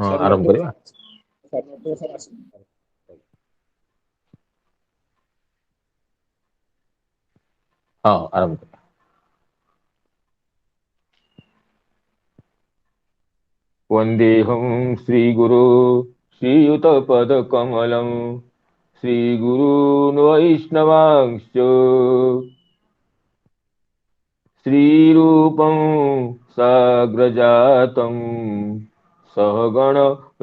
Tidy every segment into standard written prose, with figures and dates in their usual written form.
हाँ सर आरंभ नोट करवा। सर नोट सर आस हाँ आरंभ करवा। वंदेहं श्रीगुरु श्रीयुतपदकमलं श्रीगुरून् वैष्णवांश्च श्रीरूपं साग्रजातं सहगण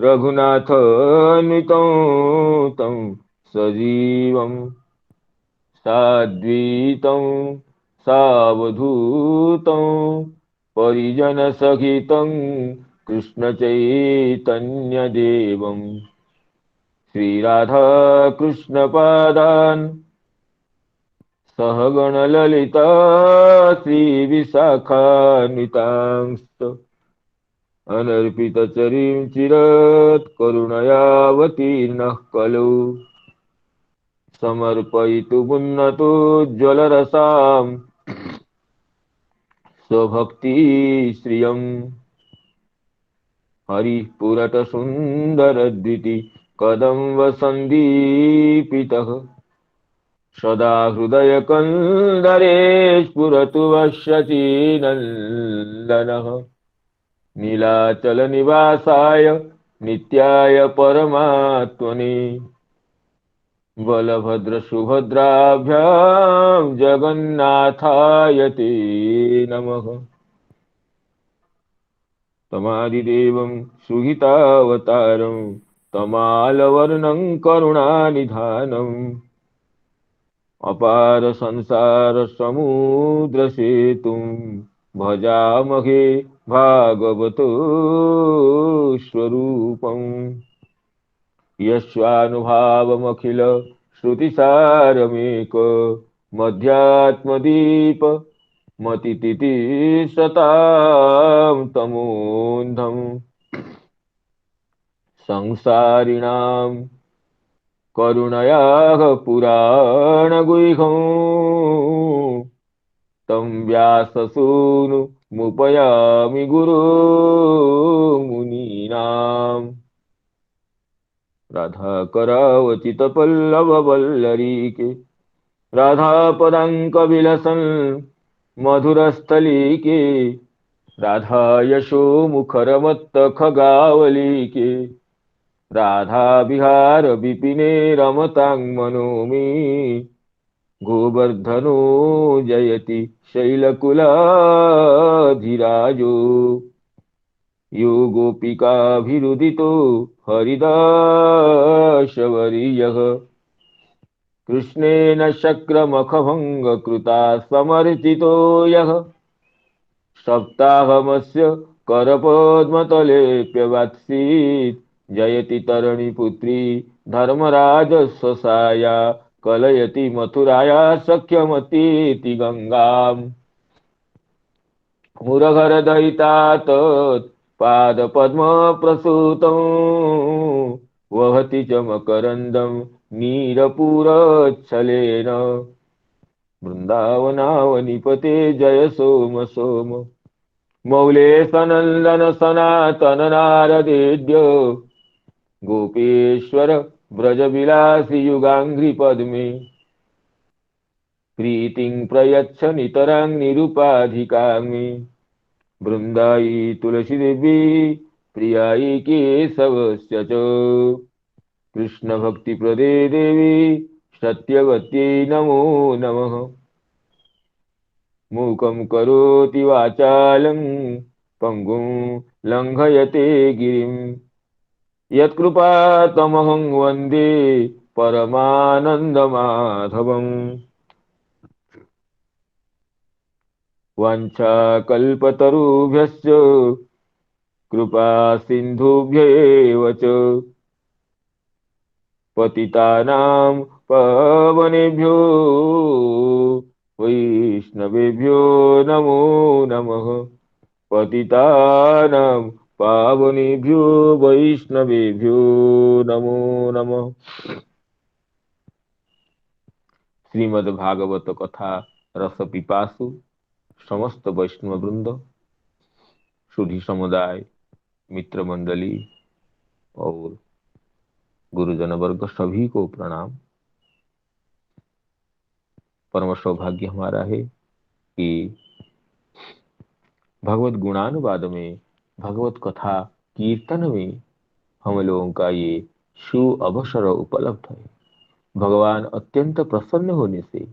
रघुनाथान्वितं तं सजीवं साद्वैतं सावधूतं परिजनसहितं कृष्णचैतन्यदेवं श्रीराधाकृष्णपादान् सहगणललिता श्रीविशाखान्वितांस्त अनर्पितचरीं चिरत्करुणयावतीर्णः कलौ समर्पयितुमुन्नतो ज्वलरसां स्वभक्तिश्रियम् हरिः पुरतसुन्दरद्विति कदम्बसन्दीपितः सदा हृदयकन्दरे स्फुरतु वः शचीनन्दनः नीलाचलनिवासाय नित्याय परमात्मने बलभद्रसुभद्राभ्यां जगन्नाथाय ते नमः। तमादिदेवं सुहितावतारं तमालवर्णं करुणानिधानम् अपार संसार समुद्र सेतुं भजामहे भागवतो स्वरूपम् यस्वानुभावमखिल श्रुतिसारमेक मध्यात्मदीप मतितितिसतां तमोन्धं संसारिणां करुणयाः पुराणगुह्यं तं व्याससूनुमुपयामि गुरुं मुनीनाम् राधाकरावचितपल्लववल्लरीके राधापदाङ्कविलसन् मधुरस्थलीके राधायशोमुखरमत्तखगावलीके राधाविहारविपिने रमतां मनोमि गोवर्धनो जयति शैलकुलाधिराजो यो गोपिकाभिरुदितो हरिदासवर्यः कृष्णेन शक्रमखभङ्गकृता समर्चितो यः सप्ताहमस्य करपद्मतलेऽप्यवात्सीत् जयति तरणिपुत्री धर्मराजस्वसाया कलयति मथुराया सख्यमतीति गङ्गाम् मुरहरदयितात पादपद्मप्रसूतं वहति च मकरन्दं नीरपूरच्छलेन वृन्दावनावनिपते जय सोम सोम मौले सनन्दन सनातन नारदेद्य गोपेश्वर व्रजविलासि युगाङ्घ्रिपद्मे प्रीतिं प्रयच्छ नितरां निरुपाधिकां मे बृन्दाई तुलसीदेवी प्रियायि केशवस्य च कृष्णभक्तिप्रदे देवी सत्यवत्यै नमो नमः। मूकं करोति वाचालं पङ्गुं लङ्घयते गिरिं यत्कृपातमहं वन्दे परमानन्दमाधवम् वाञ्छाकल्पतरुभ्यश्च कृपा सिन्धुभ्य एव च पतितानां पावनेभ्यो वैष्णवेभ्यो नमो नमः। पतितानां पावनेभ्यो वैष्णवेभ्यो नमो नमः। श्रीमद्भागवत कथा रस पिपासु समस्त वैष्णव वृंद, सुधी समुदाय, मित्र मंडली, और गुरुजन वर्ग सभी को प्रणाम। परम सौभाग्य हमारा है कि भगवत गुणानुवाद में, भगवत कथा कीर्तन में हम लोगों का ये शुभ अवसर उपलब्ध है। भगवान अत्यंत प्रसन्न होने से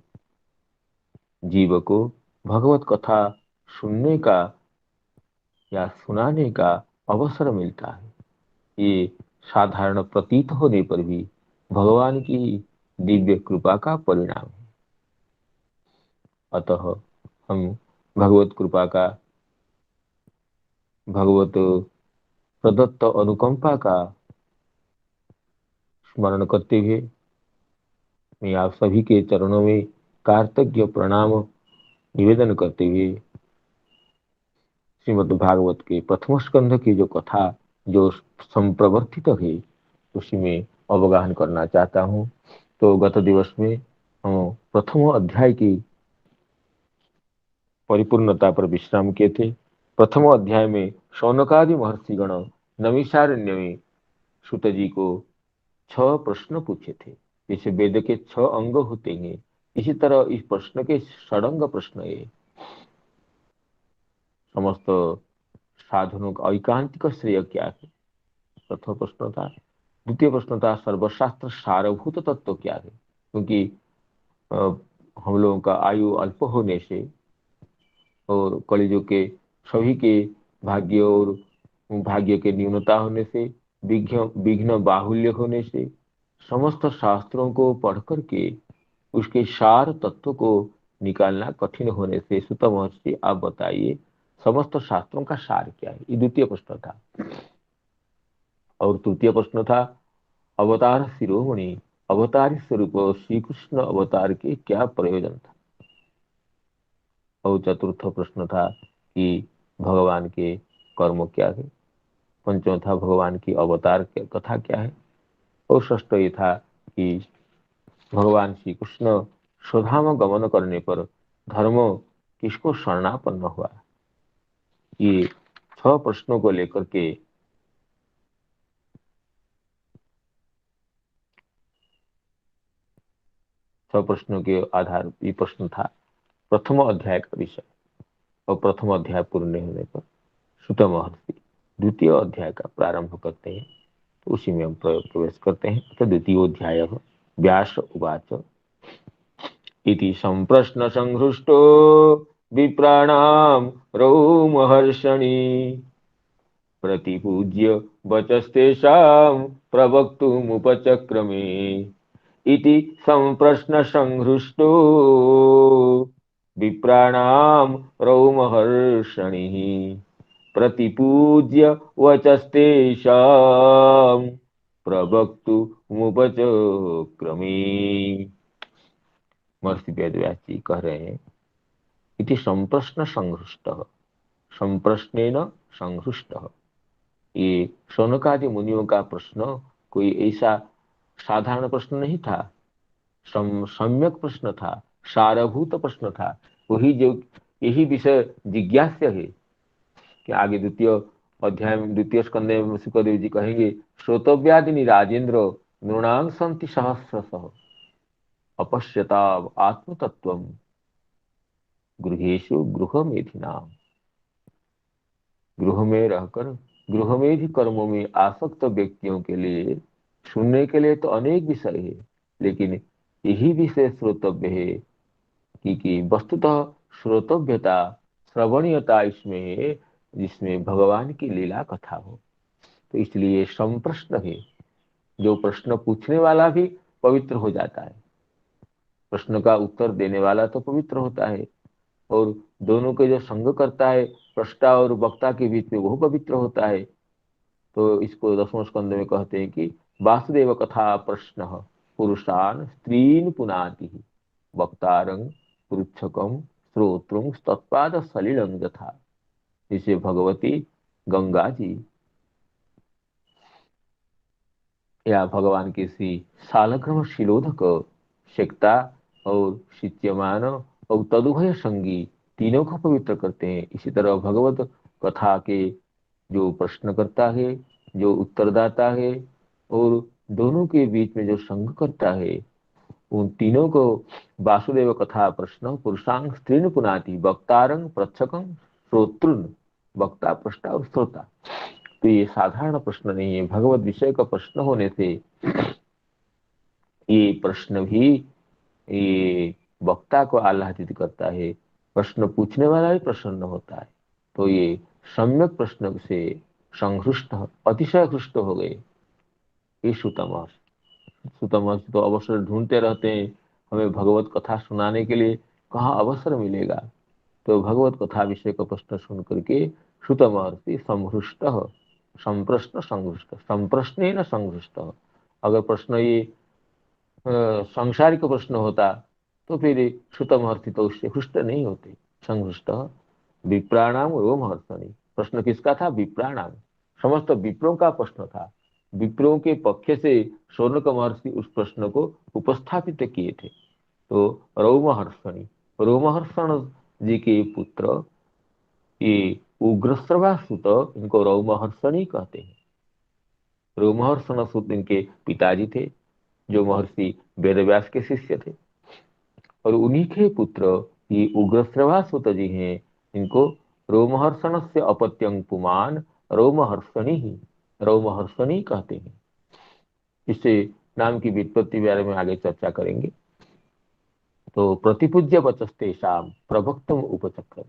जीव को भगवत कथा सुनने का या सुनाने का अवसर मिलता है। ये साधारण प्रतीत होने पर भी भगवान की दिव्य कृपा का परिणाम है। अतः हम भगवत कृपा का, भगवत प्रदत्त अनुकंपा का स्मरण करते हुए मैं आप सभी के चरणों में कार्तज्ञ प्रणाम निवेदन करते हुए श्रीमद् भागवत के प्रथम स्कंध की जो कथा जो संप्रवर्तित है उसी में अवगाहन करना चाहता हूँ। तो गत दिवस में हम प्रथम अध्याय की परिपूर्णता पर विश्राम किए थे। प्रथम अध्याय में शौनकादि महर्षिगण नमिषारण्य में सूत जी को 6 प्रश्न पूछे थे। जैसे वेद के 6 अंग होते हैं, इसी तरह इस प्रश्न के षडंग प्रश्न है। समस्त साधनों का ऐकांतिक श्रेय क्या है, प्रथम प्रश्न था। द्वितीय प्रश्न था सर्वशास्त्र सारभूत तत्व क्या है, क्योंकि अ, हम लोगों का आयु अल्प होने से और कलियुग के सभी के भाग्य और भाग्य के न्यूनता होने से, विघ्न विघ्न बाहुल्य होने से, समस्त शास्त्रों को पढ़ करके उसके सार तत्व को निकालना कठिन होने से सुत महर्षि आप बताइए समस्त शास्त्रों का सार क्या है। ये द्वितीय प्रश्न था। और तृतीय प्रश्न था अवतार शिरोमणि, अवतारी स्वरूप श्री कृष्ण अवतार के क्या प्रयोजन था। और चतुर्थ प्रश्न था कि भगवान के कर्म क्या है। पंचम था भगवान की अवतार कथा क्या है। और षष्ठ ये था कि भगवान श्री कृष्ण स्वधाम गमन करने पर धर्म किसको शरणापन्न हुआ। ये 6 प्रश्नों को लेकर के 6 प्रश्नों के आधार ये प्रश्न था प्रथम अध्याय का विषय। और प्रथम अध्याय पूर्ण नहीं होने पर सुत महर्षि द्वितीय अध्याय का प्रारंभ करते हैं। तो उसी में हम प्रवेश करते हैं। तो द्वितीय अध्याय व्यास उवाच इति संप्रश्न संहृष्टो विप्राणाम रौमहर्षणि प्रतिपूज्य वचस्तेषां प्रवक्तुमुपचक्रमे इति संप्रश्न संहृष्टो विप्राणां रौमहर्षणिः प्रतिपूज्य वचस्तेषां प्रवक्तुमुपचक्रमे। महर्षि वेदव्यास जी कह रहे हैं इति संप्रश्न संहृष्ट, संप्रश्नेन संहृष्ट। ये शौनकादि मुनियों का प्रश्न कोई ऐसा साधारण प्रश्न नहीं था, सम्यक प्रश्न था, सारभूत प्रश्न था। वही जो यही विषय जिज्ञास्य है कि आगे द्वितीय अध्याय में द्वितीय स्कंध में सुखदेव जी कहेंगे श्रोतव्यादिनी राजेंद्र नृणां सन्ति सहस्रशः अपश्यता आत्मतत्वम गृहेषु गृहमेधिनाम। गृह में रहकर गृहमेधी कर्मों में आसक्त व्यक्तियों के लिए सुनने के लिए तो अनेक विषय है, लेकिन यही विषय श्रोतव्य है कि वस्तुतः श्रोतव्यता श्रवणीयता इसमें है जिसमें भगवान की लीला कथा हो। तो इसलिए संप्रश्न है, जो प्रश्न पूछने वाला भी पवित्र हो जाता है, प्रश्न का उत्तर देने वाला तो पवित्र होता है, और दोनों के जो संग करता है प्रष्टा और वक्ता के बीच में वो पवित्र होता है। तो इसको 10वें स्कंद में कहते हैं कि वासुदेव कथा प्रश्न पुरुषान स्त्रीन पुनाति वक्तारं पृच्छकम श्रोत्रं तत्पाद सलिलं यथा। जिसे भगवती गंगा जी या भगवान के श्री सालग्राम शिलोधक शेक्ता और शिच्यमान और तदुभय संगी तीनों को पवित्र करते हैं। इसी तरह भगवत कथा के जो प्रश्न करता है जो उत्तरदाता है और दोनों के बीच में जो संग करता है, उन तीनों को वासुदेव कथा प्रश्न पुरुषांग स्त्रीन पुनाति वक्तारंग प्रच्छकं श्रोतृन। वक्ता, प्रष्टा और श्रोता। तो ये साधारण प्रश्न नहीं है, भगवत विषय का प्रश्न होने से ये प्रश्न भी ये वक्ता को आह्लादित करता है, प्रश्न पूछने वाला भी प्रसन्न होता है। तो ये सम्यक प्रश्न से संहृष्ट, अतिशय हृष्ट हो गए ये सुत महर्षि। सुत महर्षि तो अवसर ढूंढते रहते हैं, हमें भगवत कथा सुनाने के लिए कहाँ अवसर मिलेगा। तो भगवत कथा विषय का प्रश्न सुन करके सुत महर्षि संहृष्ट, संप्रश्न संहृष्ट, संप्रश्न न संहृष्ट। अगर प्रश्न ये सांसारिक प्रश्न होता तो फिर श्रुत महर्षि तो उससे हृष्ट नहीं होते। संहृष्ट विप्राणाम रोमहर्षणी। प्रश्न किसका था? विप्राणाम, समस्त विप्रों का प्रश्न था। विप्रों के पक्ष से शौनक महर्षि उस प्रश्न को उपस्थापित किए थे। तो रोमहर्षणी, रोमहर्षण जी के पुत्र ये उग्रश्रवा सुत, इनको रोमहर्षणी कहते हैं। रोमहर्षण सुत इनके पिताजी थे, जो महर्षि वेदव्यास के शिष्य थे। और उन्हीं के पुत्र ये उग्रश्रवा सुत जी हैं, इनको रोमहर्षण से अपत्यं पुमान रोमहर्षणी ही, रोमहर्षणी कहते हैं। इससे नाम की व्युत्पत्ति के बारे में आगे चर्चा करेंगे। तो प्रतिपूज्य वचस्तेषाम प्रवक्तुम उपचक्र,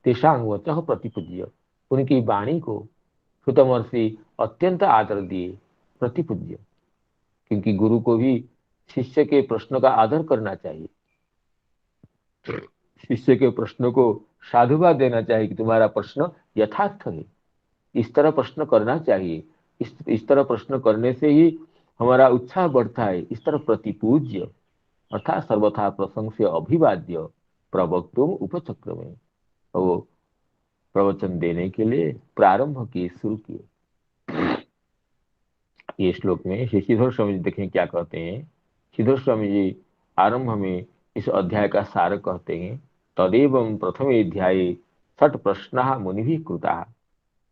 तेषांग वचः प्रतिपूज्य, उनकी वाणी को सुत महर्षि अत्यंत आदर दिए। प्रतिपूज्य, क्योंकि गुरु को भी शिष्य के प्रश्न का आदर करना चाहिए, शिष्य के प्रश्न को साधुवाद देना चाहिए कि तुम्हारा प्रश्न यथार्थ है, इस तरह प्रश्न करना चाहिए, इस तरह प्रश्न करने से ही हमारा उत्साह बढ़ता है। इस तरह प्रतिपूज्य अर्थात सर्वथा प्रशंस्य अभिवाद्य प्रवक्तुम उपचक्र में, वो प्रवचन देने के लिए प्रारंभ किए, शुरू किए। ये श्लोक में श्री श्रीधर स्वामी जी देखें क्या कहते हैं। श्रीधर स्वामी जी आरंभ में इस अध्याय का सार कहते हैं। तदेवं प्रथमे अध्याये षट प्रश्नाः मुनिभिः कृताः,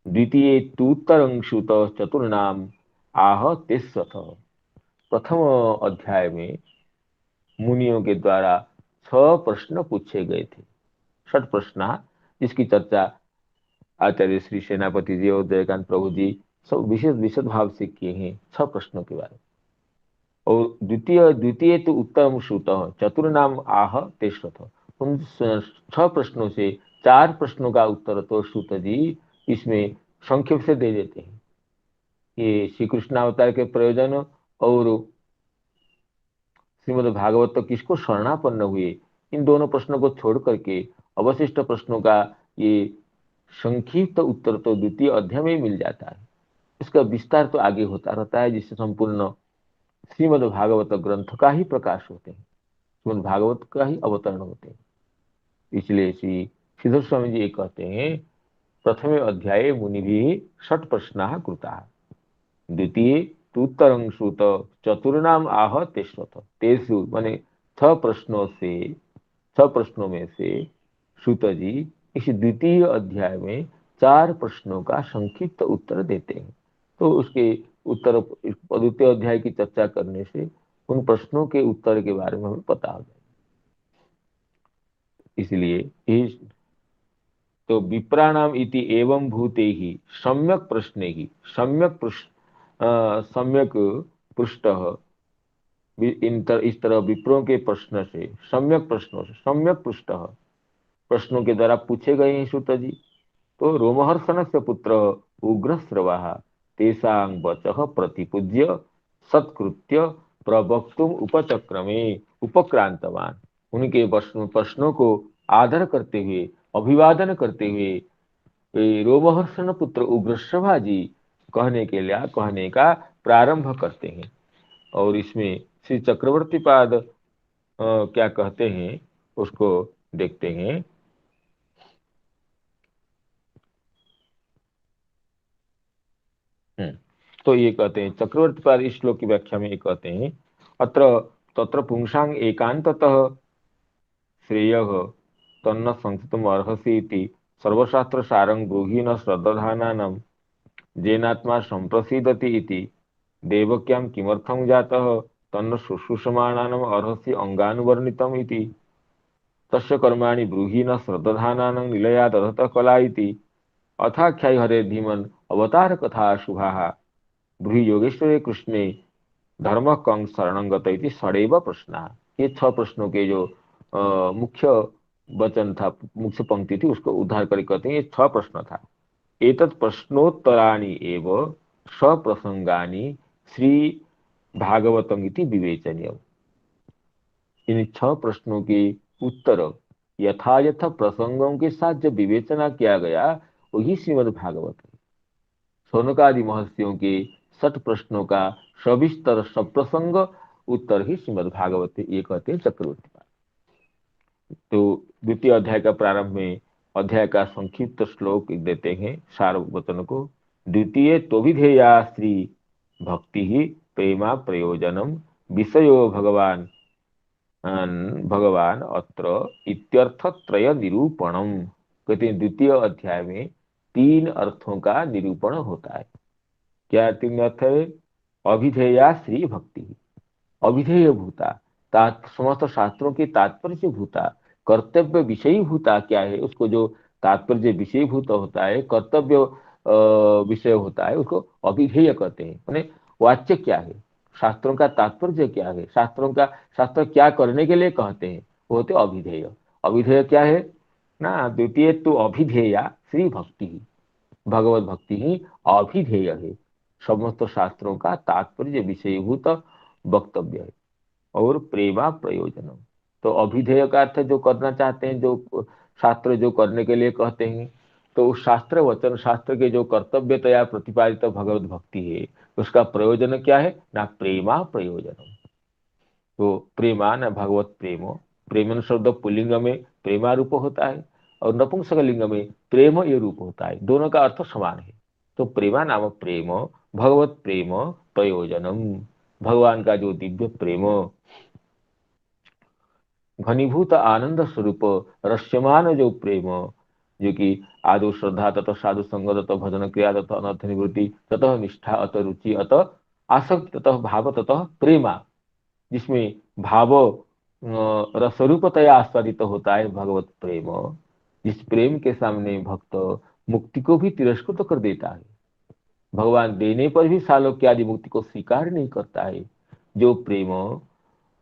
द्वितीये तूत्तरंशुत चतुर्णाम आह तिस्वथ। प्रथम अध्याय में मुनियों के द्वारा 6 प्रश्न पूछे गए थे, षट प्रश्न, जिसकी चर्चा आचार्य श्री सेनापति जी और जयकांत प्रभु जी सब विशेष विशद भाव से किए हैं 6 प्रश्नों के बारे में। और द्वितीय द्वितीय तो उत्तम श्रुत चतुर्नाम आह तेष्वथ। उन 6 प्रश्नों से 4 प्रश्नों का उत्तर तो श्रुत जी इसमें संक्षेप से दे देते हैं। ये श्री कृष्णावतार के प्रयोजन और श्रीमद् भागवत तो किसको शरणापन्न हुए, इन दोनों प्रश्नों को छोड़ करके अवशिष्ट प्रश्नों का ये संक्षिप्त उत्तर तो द्वितीय अध्याय में मिल जाता है। इसका विस्तार तो आगे होता रहता है, जिससे संपूर्ण श्रीमद् भागवत ग्रंथ का ही प्रकाश होते हैं, श्रीमद् भागवत का ही अवतरण होते हैं। इसलिए श्री श्रीधर स्वामी जी ये कहते हैं, प्रथमे अध्याये मुनिभिः षट प्रश्नाः कृताः, द्वितीय तूत्तरं श्रुत चतुर्नाम आह तेष्वथ। तेषु माने 6 प्रश्नों से, 6 प्रश्नों में से श्रुत जी इस द्वितीय अध्याय में 4 प्रश्नों का संक्षिप्त उत्तर देते हैं। तो उसके उत्तर द्वितीय अध्याय की चर्चा करने से उन प्रश्नों के उत्तर के बारे में हमें पता हो जाए। इसलिए इस तो विप्राणाम इति एवं भूते ही सम्यक प्रश्ने ही सम्यक पृष्ठ, इस तरह विप्रों के प्रश्न से, सम्यक प्रश्नों से सम्यक पृष्ठ प्रश्नों के द्वारा पूछे गए हैं सुत जी। तो रोमहर्षण से पुत्र उग्रश्रवा तेषां वचः प्रतिपूज्य सत्कृत्य प्रवक्तुम उपचक्रमे उपक्रांतवान। उनके प्रश्नों को आदर करते हुए, अभिवादन करते हुए रोमहर्षण पुत्र उग्रश्रवा जी कहने का प्रारंभ करते हैं। और इसमें श्री चक्रवर्ती पाद क्या कहते हैं उसको देखते हैं। तो ये कहते हैं, चक्रवर्ती पाद इस श्लोक की व्याख्या में ये कहते हैं, अत्र तत्र पुंसांग एकांततः श्रेयः तन्न संस्थितुम अर्हसि इति सर्वशास्त्र सारं ब्रूहि न श्रद्धानानां जेनात्मा संप्रसीदति इति देवक्यां किमर्थं जातः तन्न शुश्रूषमाणानाम् अर्हसि अंगानुवर्णितम् इति तस्य कर्माणि ब्रूहि न श्रद्धानां निलया दधतः कला इति अथाख्याय हरे धीमन अवतार कथा शुभाः ब्रूहि योगेश्वरे कृष्णे धर्म कंग शरणंगत इति षडेव प्रश्न। ये 6 प्रश्नों के जो मुख्य वचन था, मुख्य पंक्ति थी, उसको उद्धार करके कहते हैं ये 6 प्रश्न था। एतत् प्रश्नोत्तराणि एव सप्रसंगानि श्री भागवतम इति विवेचनीय। इन 6 प्रश्नों के उत्तर यथायथ प्रसंगों के साथ जब विवेचना किया गया वही श्रीमद् भागवत है। शौनकादि महर्षियों के 60 प्रश्नों का सविस्तर सप्रसंग उत्तर ही श्रीमद् भागवत, ये कहते हैं चक्रवर्ती पाद। तो द्वितीय अध्याय का प्रारंभ में अध्याय का संक्षिप्त श्लोक देते हैं सार वचन को। द्वितीय तोभिधेया श्री भक्ति ही प्रेमा प्रयोजनम विषयो भगवान अत्र इत्यर्थ त्रय निरूपणम। कहते हैं द्वितीय अध्याय में 3 अर्थों का निरूपण होता है। क्या 3 अर्थ है? अभिधेया श्री भक्ति, अभिधेय भूता, समस्त शास्त्रों के तात्पर्य भूता, कर्तव्य विषयी भूता क्या है, उसको जो तात्पर्य विषय भूत होता है, कर्तव्य विषय होता है, उसको अभिधेय कहते हैं। माने वाच्य क्या है, शास्त्रों का तात्पर्य क्या है, शास्त्र क्या करने के लिए कहते हैं, वो होते अभिधेय। अभिधेय क्या है ना? द्वितीय तो अभिधेया श्री भक्ति ही, भगवत भक्ति ही अभिधेय है, समस्त शास्त्रों का तात्पर्य विषयभूत वक्तव्य है। और प्रेमा प्रयोजनम, तो अभिधेय का अर्थ जो करना चाहते हैं, जो शास्त्र जो करने के लिए कहते हैं, तो उस शास्त्र वचन शास्त्र के जो कर्तव्यतया प्रतिपादित भगवत भक्ति है, उसका प्रयोजन क्या है ना? प्रेमा प्रयोजनम। तो प्रेमा न भगवत प्रेमो, प्रेमन शब्द पुल्लिंग में प्रेमा रूप होता है और नपुंसक लिंग में प्रेम ये रूप होता है, दोनों का अर्थ समान है। तो प्रेमा नाम प्रेम, भगवत प्रेम प्रयोजनम, भगवान का जो दिव्य प्रेम, घनीभूत आनंद स्वरूप रस्यमान जो प्रेम, जो कि आदो श्रद्धा तथा साधु संग तथा भजन क्रिया तथा अनर्थ निवृत्ति तथा निष्ठा अत रुचि अत आसक्ति तथा भाव तथा प्रेमा, जिसमें भाव रसरूपतया आस्वादित होता है भगवत प्रेम, जिस प्रेम के सामने भक्त मुक्ति को भी तिरस्कृत कर देता है, भगवान देने पर भी सालोक्य आदि मुक्ति को स्वीकार नहीं करता है, जो प्रेम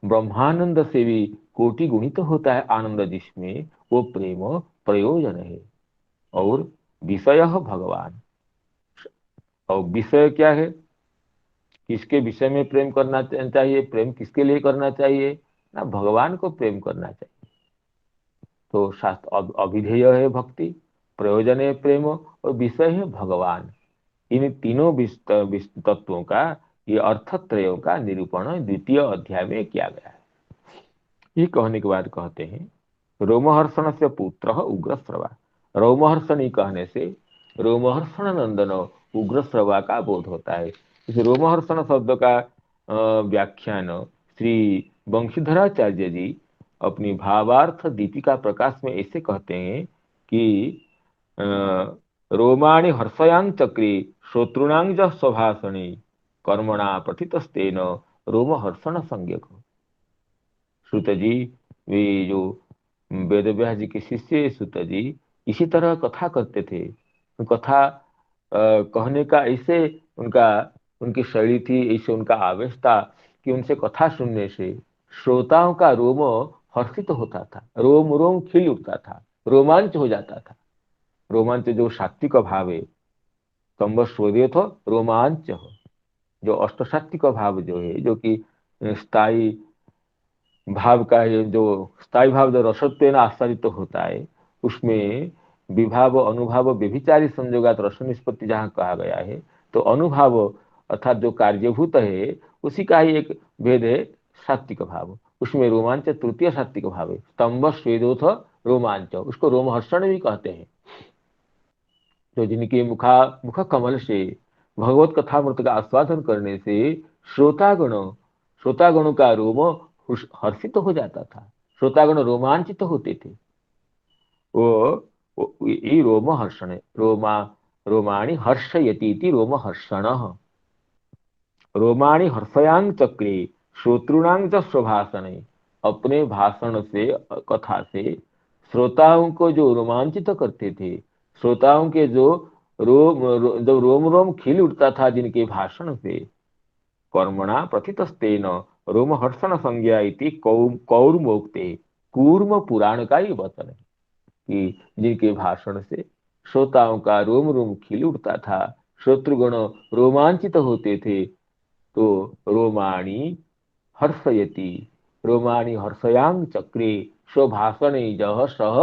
ब्रह्मानंद से भी कोटि गुणित होता है आनंद, जिसमें वो प्रेम प्रयोजन है। और विषय भगवान, और विषय क्या है, किसके विषय में प्रेम करना चाहिए, प्रेम किसके लिए करना चाहिए ना? भगवान को प्रेम करना चाहिए। तो शास्त्र अभिधेय है भक्ति, प्रयोजन है प्रेम और विषय है भगवान। इन तीनों तत्वों का ये अर्थत्रयों का निरूपण द्वितीय अध्याय में किया गया है। ये कहने के बाद कहते हैं रोमहर्षण से पुत्र उग्रश्रवा। रोमहर्षणी कहने से रोमहर्षण नंदन उग्रश्रवा का बोध होता है। इस रोमहर्षण शब्द का व्याख्यान श्री वंशीधराचार्य जी अपनी भावार्थ दीपिका प्रकाश में ऐसे कहते हैं कि रोमाणि हर्षयां चक्री श्रोतृणां च स्वभाषणी कर्मणा पठितस्तेन रोमहर्षण संज्ञक। श्रुत जी, वे जो वेद व्यास जी के शिष्य श्रुत जी इसी तरह कथा करते थे। कथा कहने का ऐसे उनका उनकी शैली थी, ऐसे उनका आवेश था कि उनसे कथा सुनने से श्रोताओं का रोम हर्षित होता था, रोम रोम खिल उठता था, रोमांच हो जाता था। रोमांच जो सात्विक भाव है, स्तंभ सूर्य तो रोमांच हो, जो अष्टसात्विक भाव जो है, जो कि स्थायी भाव का है, जो स्थायी भाव जो रसत्वेन आस्वादित तो होता है, उसमें विभाव अनुभाव व्यभिचारी संयोगात रस निष्पत्ति जहाँ कहा गया है, तो अनुभाव अर्थात जो कार्यभूत है उसी का ही एक भेद है सात्विक भाव, उसमें रोमांच तृतीय सात्विक भाव है। स्तंभ स्वेदोथ रोमांच, उसको रोमहर्षण भी कहते हैं। तो जिनके मुख कमल से भगवत कथामृत का आस्वादन करने से श्रोतागणों का रोम हर्षित हो जाता था, श्रोतागण रोमांचित होते थे। वो ये रोम हर्षण है, रोमा रोमाणि हर्षयति इति रोमहर्षणः। रोमाणि हर्षयां चक्रे श्रोतृणां च स्वभाषणे। अपने भाषण से, कथा से श्रोताओं को जो रोमांचित करते थे, श्रोताओं के जो जब रोम रोम खिल उठता था जिनके भाषण से, कर्मणा प्रथितस्तेन रोमहर्षण संज्ञा इति कौर्मोक्ते। कूर्म पुराण का ये वचन है कि जिनके भाषण से श्रोताओं का रोम रोम खिल उठता था, श्रोतृगण रोमांचित होते थे, तो रोमाणी हर्षयति, रोमाणी हर्षयां चक्रे स्वभाषण जह सह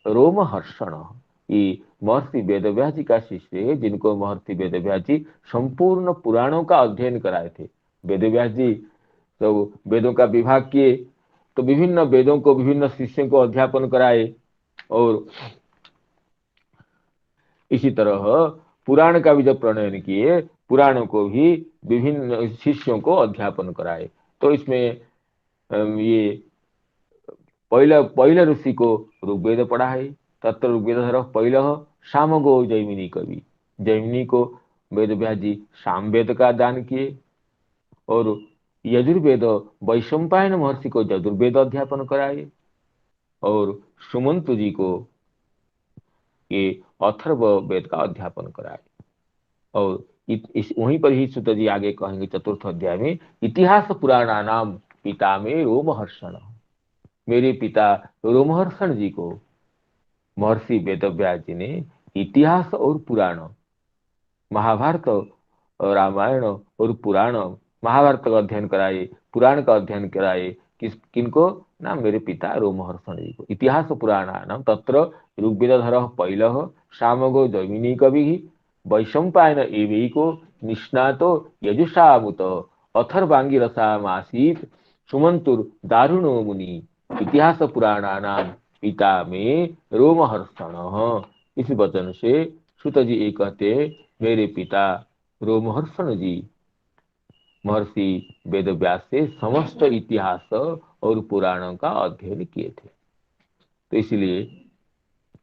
रोमहर्षण। ये महर्षि वेदव्यास जी का शिष्य है, जिनको महर्षि वेदव्यास जी संपूर्ण पुराणों का अध्ययन कराए थे। वेदव्यास जी तो वेदों का विभाग किए, तो विभिन्न वेदों को विभिन्न शिष्यों को अध्यापन कराए, और इसी तरह पुराण का भी जब प्रणयन किए, पुराणों को भी विभिन्न शिष्यों को अध्यापन कराए। तो इसमें ये पहले पहले ऋषि को ऋग्वेद पढ़ा है। तत्र ऋग्वेद पहले सामगो जैमिनी कवि, जैमिनी को वेद व्यास जी सामवेद का दान किए, और यजुर्वेद वैशंपायन महर्षि को यजुर्वेद अध्यापन कराए, और सुमंतु जी को ये अथर्व वेद का अध्यापन कराए। और इस वहीं पर ही सुत जी आगे कहेंगे चतुर्थ अध्याय में, इतिहास पुराणा नाम पिता में रोमहर्षण। मेरे पिता रोमहर्षण जी को महर्षि वेदव्यास जी ने इतिहास और पुराण, महाभारत और रामायण और पुराण, महाभारत का अध्ययन कराए, पुराण का अध्ययन कराए। किनको? ना मेरे पिता रोमहर्षण जी को। इतिहास पुराण नाम तत्र ऋग्वेदधर पैल सामगो जैमिनी कवि वैशंपायन एवैको निष्णातो यजुषामुत अथर्वांगी रसामासीत सुमंतुर दारुणो मुनि इतिहास पुराणानाम पिता में रोमहर्षण। इस वचन से सुत जी ये कहते, मेरे पिता रोमहर्षण जी महर्षि वेदव्यास से समस्त इतिहास और पुराणों का अध्ययन किए थे। तो इसलिए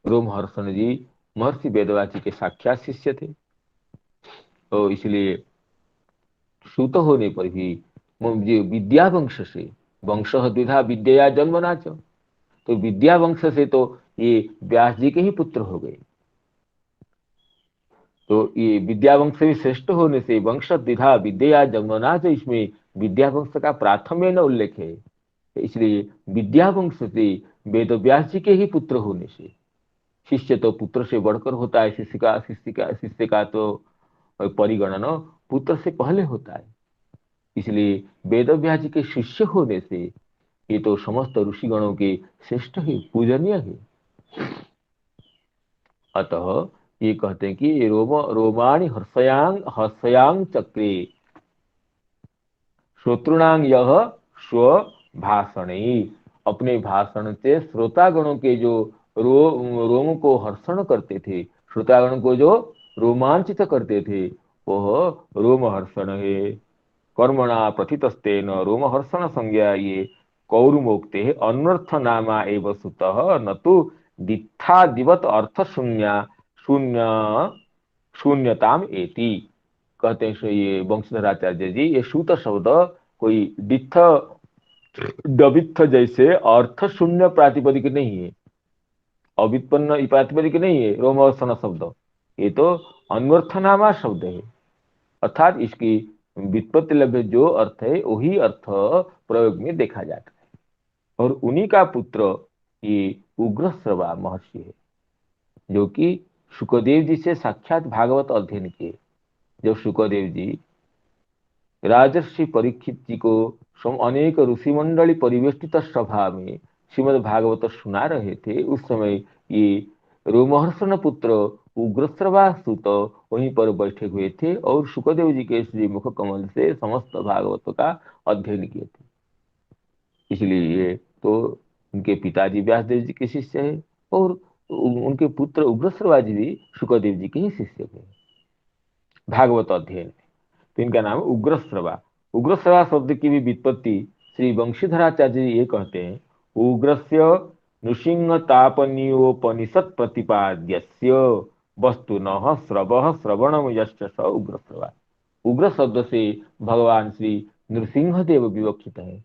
रोमहर्षण जी महर्षि वेदव्यास जी के साक्षात शिष्य थे। तो इसलिए सूत होने पर भी विद्या वंश से, वंश द्विधा विद्या जन्मनाच, तो विद्या वंश से तो ये व्यास जी के ही पुत्र हो गए। तो ये विद्या वंश भी श्रेष्ठ होने से वंश द्विधा विद्या जन्मनाच, इसमें विद्या वंश का प्राथम्य न उल्लेख है। इसलिए विद्या वंश से वेद व्यास जी के ही पुत्र होने से, शिष्य तो पुत्र से बढ़कर होता है, शिष्य का तो परिगणन पुत्र से पहले होता है। इसलिए वेद व्यास जी के शिष्य होने से ये तो समस्त ऋषिगणों के श्रेष्ठ है, पूजनीय है। अतः ये कहते हैं कि रोमाणि हर्षयांग चक्रे श्रोतृणांग यह स्व भाषणे। अपने भाषण से श्रोतागणों के जो रोम को हर्षण करते थे, श्रोतागणों को जो रोमांचित करते थे, वह रोमहर्षण है। कर्मणा प्रथितस्तेन रोमहर्षण संज्ञा ये कौरुमोक्ते अन्वर्थ नामा एव सुतः न तो दित्थादिवत अर्थ शून्य शून्यताम एति। कहते हैं ये वंशधराचार्य जी, ये सूत शब्द कोई डिथ डबिथ जैसे अर्थ शून्य प्रातिपदिक नहीं है, अव्युत्पन्न प्रातिपदिक नहीं है रोमहर्षण शब्द, ये तो अन्वर्थनामा शब्द है। अर्थात इसकी व्युत्पत्ति लभ्य जो अर्थ है वही अर्थ प्रयोग में देखा जाता है। और उन्हीं का पुत्र ये उग्रश्रवा महर्षि है, जो कि शुकदेव जी से साक्षात भागवत अध्ययन किए। जब शुकदेव जी राजर्षि परीक्षित जी को अनेक ऋषिमंडली परिवेष्टित सभा में श्रीमद् भागवत सुना रहे थे, उस समय ये रोमहर्षण पुत्र उग्रश्रवा सुत वहीं पर बैठे हुए थे और शुकदेव जी के श्री मुख कमल से समस्त भागवत का अध्ययन किए थे। इसलिए ये तो उनके पिताजी व्यासदेव जी के शिष्य है, और उनके पुत्र उग्रश्रवा जी भी शुकदेव जी के ही शिष्य थे भागवत अध्ययन। तो इनका नाम उग्रश्रवा। उग्रश्रवा शब्द की भी व्युत्पत्ति श्री वंशीधराचार्य जी ये कहते हैं, उग्रस्य नृसिंह तापनीयोपनिषद प्रतिपाद्यस्य वस्तु न स्रव श्रवणम यश्च स उग्र श्रवा। उग्र शब्द से भगवान श्री नृसिंह देव विवक्षित है।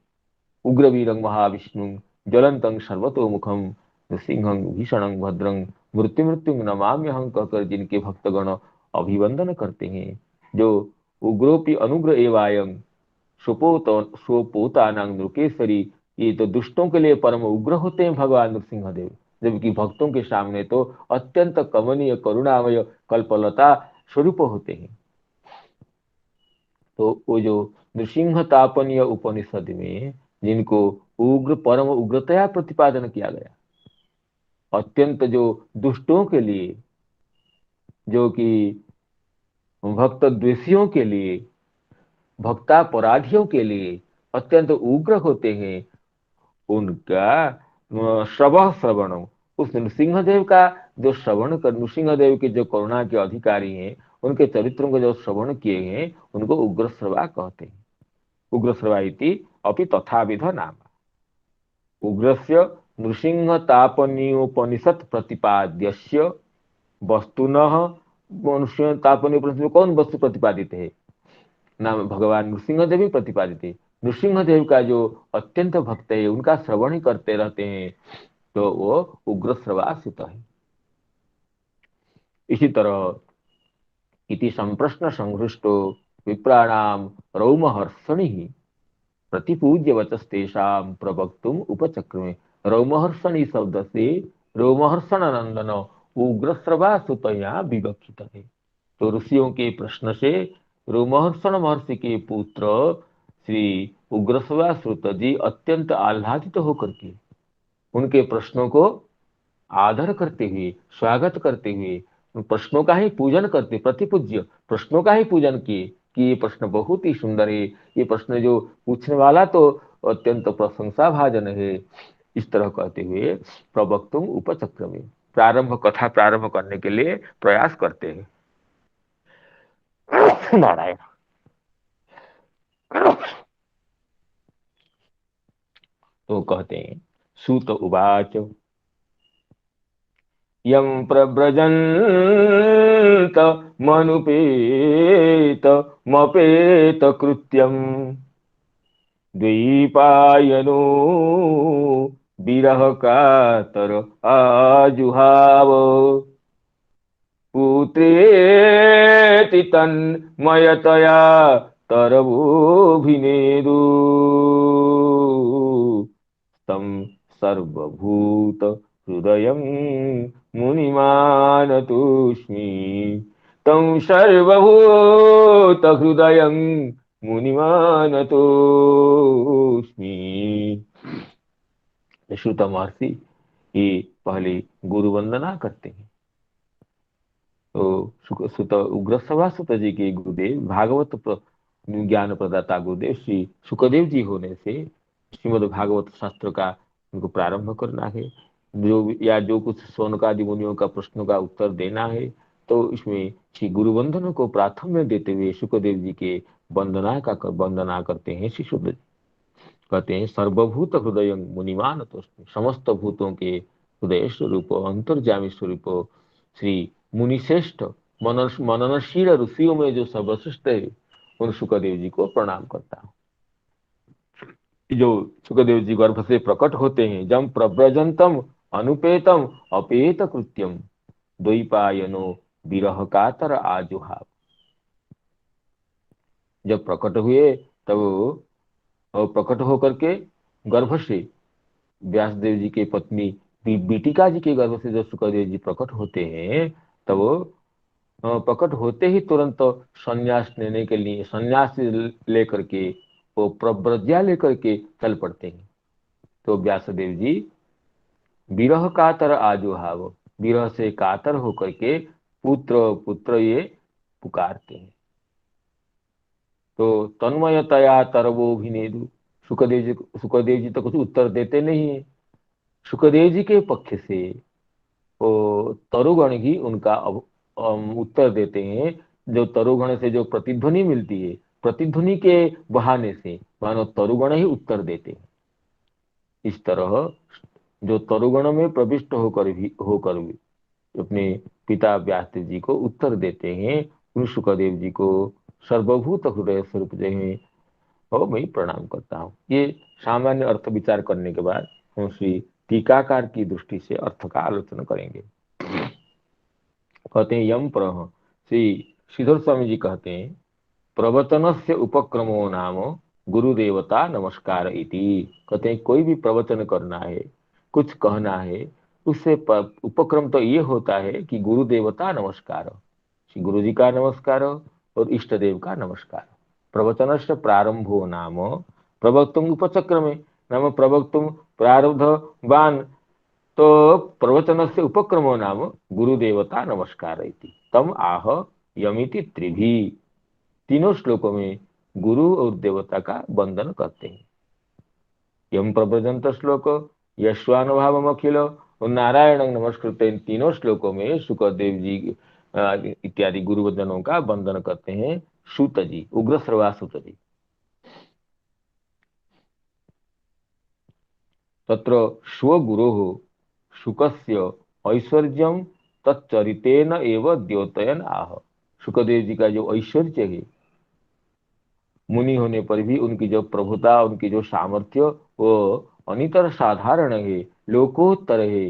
उग्र वीरं महाविष्णु ज्वलंतं सर्वतोमुखम नृसिंहं भीषणं भद्रं मृत्यु मृत्यु नमाम्यहं कहकर जिनके भक्तगण अभिवंदन करते हैं, जो उग्रोपि अनुग्र एवायं सुपोत सुपोतानां नृकेसरी, ये तो दुष्टों के लिए परम उग्र होते हैं भगवान नृसिंह देव, जबकि भक्तों के सामने तो अत्यंत कमनीय करुणामय कल्पलता स्वरूप होते हैं। तो वो जो नृसिंह तापनीय उपनिषद में जिनको उग्र परम उग्रतया प्रतिपादन किया गया, अत्यंत जो दुष्टों के लिए, जो कि भक्त द्वेषियों के लिए, भक्तापराधियों के लिए अत्यंत उग्र होते हैं, उनका श्रवः श्रवणम, उस नृसिंहदेव का जो श्रवण कर, नृसिंहदेव के जो करुणा के अधिकारी हैं, उनके चरित्रों को जो श्रवण किए हैं उनको उग्र श्रवा कहते हैं। उग्र श्रवा इति अपि तथाविध नाम। उग्रस्य नृसिंहतापनीयोपनिषत् प्रतिपाद्यस्य वस्तुनः, मनुष्य तापनीय उपनिषद में कौन वस्तु प्रतिपादित है? नाम भगवान नृसिंहदेव ही प्रतिपादित है। नृसिंहदेव का जो अत्यंत भक्त है, उनका श्रवण ही करते रहते हैं, तो वो उग्र श्रवासित है। इसी तरह इति संप्रश्न संहृष्टो विप्राणाम रौमहर्षणि प्रतिपूज्य वचस्तेषाम प्रवक्तुम उपचक्रमे। रौमहर्षणि शब्द से रोमहर्षण नंदन उग्र श्रवा सुतया विवक्षित है। तो ऋषियों के प्रश्न से रोमहर्षण महर्षि के पुत्र श्री उग्रश्रवा श्रुत जी अत्यंत आह्लादित होकर के उनके प्रश्नों को आदर करते हुए, स्वागत करते हुए, उन प्रश्नों का ही पूजन करते, प्रतिपूज्य प्रश्नों का ही पूजन किए कि ये प्रश्न बहुत ही सुंदर है, ये प्रश्न जो पूछने वाला तो अत्यंत प्रशंसा भाजन है, इस तरह कहते हुए प्रवक्तुम उपचक्र में प्रारंभ, कथा प्रारंभ करने के लिए प्रयास करते हैं। नारायण। तो कहते हैं सूत उवाच यम प्रव्रजन्त मनुपेत मपेत कृत्यम द्वैपायनो विरह कातर आजुहाव पुत्रेति तन्मयतया तरवोभिनेदु तं सर्वभूत हृदयं मुनिमानतोऽस्मि, तं सर्वभूत हृदयं मुनिमानतोऽस्मि। श्रुत महर्षि ये पहले गुरु वंदना करते हैं। तो सुत उग्रश्रवा सुत जी के गुरुदेव भागवत ज्ञान प्रदाता गुरुदेव श्री सुखदेव जी होने से श्रीमद् भागवत शास्त्र का उनको प्रारंभ करना है, जो या जो कुछ शौनकादि मुनियों का प्रश्नों का उत्तर देना है, तो इसमें श्री गुरु वंदन को प्राथम्य देते हुए सुखदेव जी के वंदना करते हैं। श्री शुद्ध कहते हैं सर्वभूत हृदय मुनिमान, तो समस्त भूतों के हृदय स्वरूप अंतर्जामी स्वरूप श्री मुनिश्रेष्ठ मननशील ऋषियों में जो सर्वश्रेष्ठ है, उन सुखदेव जी को प्रणाम करता हूँ। जो सुखदेव जी गर्भ से प्रकट होते हैं, जम प्रव्रजंतम अनुपेतम अपेत कृत्यम द्वैपायनो विरह कातर आजुहाव। जब प्रकट हुए तब प्रकट होकर के गर्भ से व्यासदेव जी के पत्नी बीटिका जी के गर्भ से जब सुखदेव जी प्रकट होते हैं, तब प्रकट होते ही तुरंत संन्यास लेने के लिए, संन्यास लेकर के वो प्रव्रज्ञा लेकर के चल पड़ते हैं। तो व्यासदेव जी विरह कातर आजुहाव, विरह से कातर होकर के पुत्र पुत्र ये पुकारते हैं। तो तन्मयतया तरवोभिनेदु, सुखदेव जी तो कुछ उत्तर देते नहीं है। सुखदेव जी के पक्ष से वो तरुगण ही उनका उत्तर देते हैं। जो तरुगण से जो प्रतिध्वनि मिलती है, प्रतिध्वनि के बहाने से मानो तरुगण ही उत्तर देते हैं। इस तरह जो तरुगण में प्रविष्ट होकर भी अपने पिता व्यासदेव जी को उत्तर देते हैं, उन शुकदेव जी को सर्वभूत हृदय स्वरूप जो है वो मैं प्रणाम करता हूँ। ये सामान्य अर्थ विचार करने के बाद हम श्री टीकाकार की दृष्टि से अर्थ का आलोचना करेंगे। कहते हैं यम प्रह, श्री श्रीधर स्वामी जी कहते हैं प्रवचन से उपक्रमो नाम गुरुदेवता नमस्कार इति। कहते हैं कोई भी प्रवचन करना है, कुछ कहना है, उससे उपक्रम तो ये होता है कि गुरुदेवता नमस्कार, श्री गुरु जी का नमस्कार और इष्ट देव का नमस्कार। प्रवचन से प्रारंभो नाम प्रवक्तुम उपचक्रमे, नाम प्रवक्तुम प्रारब्धवान, तो प्रवचन से उपक्रमो नाम गुरुदेवता नमस्कार इति तम आह यमिति त्रिभी। तीनों श्लोकों में गुरु और देवता का वंदन करते हैं। यम प्रव्रजंत श्लोक, यश्वानुभावम अखिल और नारायण नमस्कृत, इन तीनों श्लोकों में सुखदेव जी इत्यादि गुरुवंदनों का वंदन करते हैं सूत जी, उग्र श्रवा सूत जी। तत्र स्वगुरोः शुकस्य ऐश्वर्यम तच्चरितेन एव द्योतयन आह। सुखदेव जी का जो ऐश्वर्य है, मुनि होने पर भी उनकी जो प्रभुता, उनकी जो सामर्थ्य वो अनितर साधारण है, लोकोत्तर है,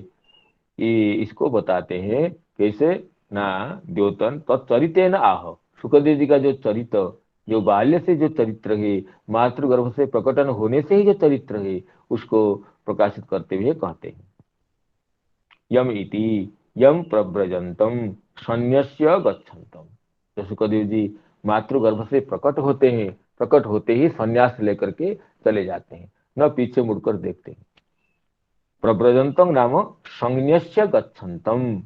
ये इसको बताते हैं। कैसे ना द्योतन तत्चरिते न आह। सुखदेव जी का जो चरित्र, जो बाल्य से जो चरित्र है, मातृगर्भ से प्रकटन होने से ही जो चरित्र है, उसको प्रकाशित करते हुए कहते हैं यम इति यम प्रव्रजंतम सन्यस्य गच्छन्तम। तो सुखदेव जी मातृगर्भ से प्रकट होते हैं, प्रकट होते ही संन्यास लेकर के चले जाते हैं, न पीछे मुड़कर देखते हैं। प्रव्रजंतम नाम संन्यस्य गच्छन्तम,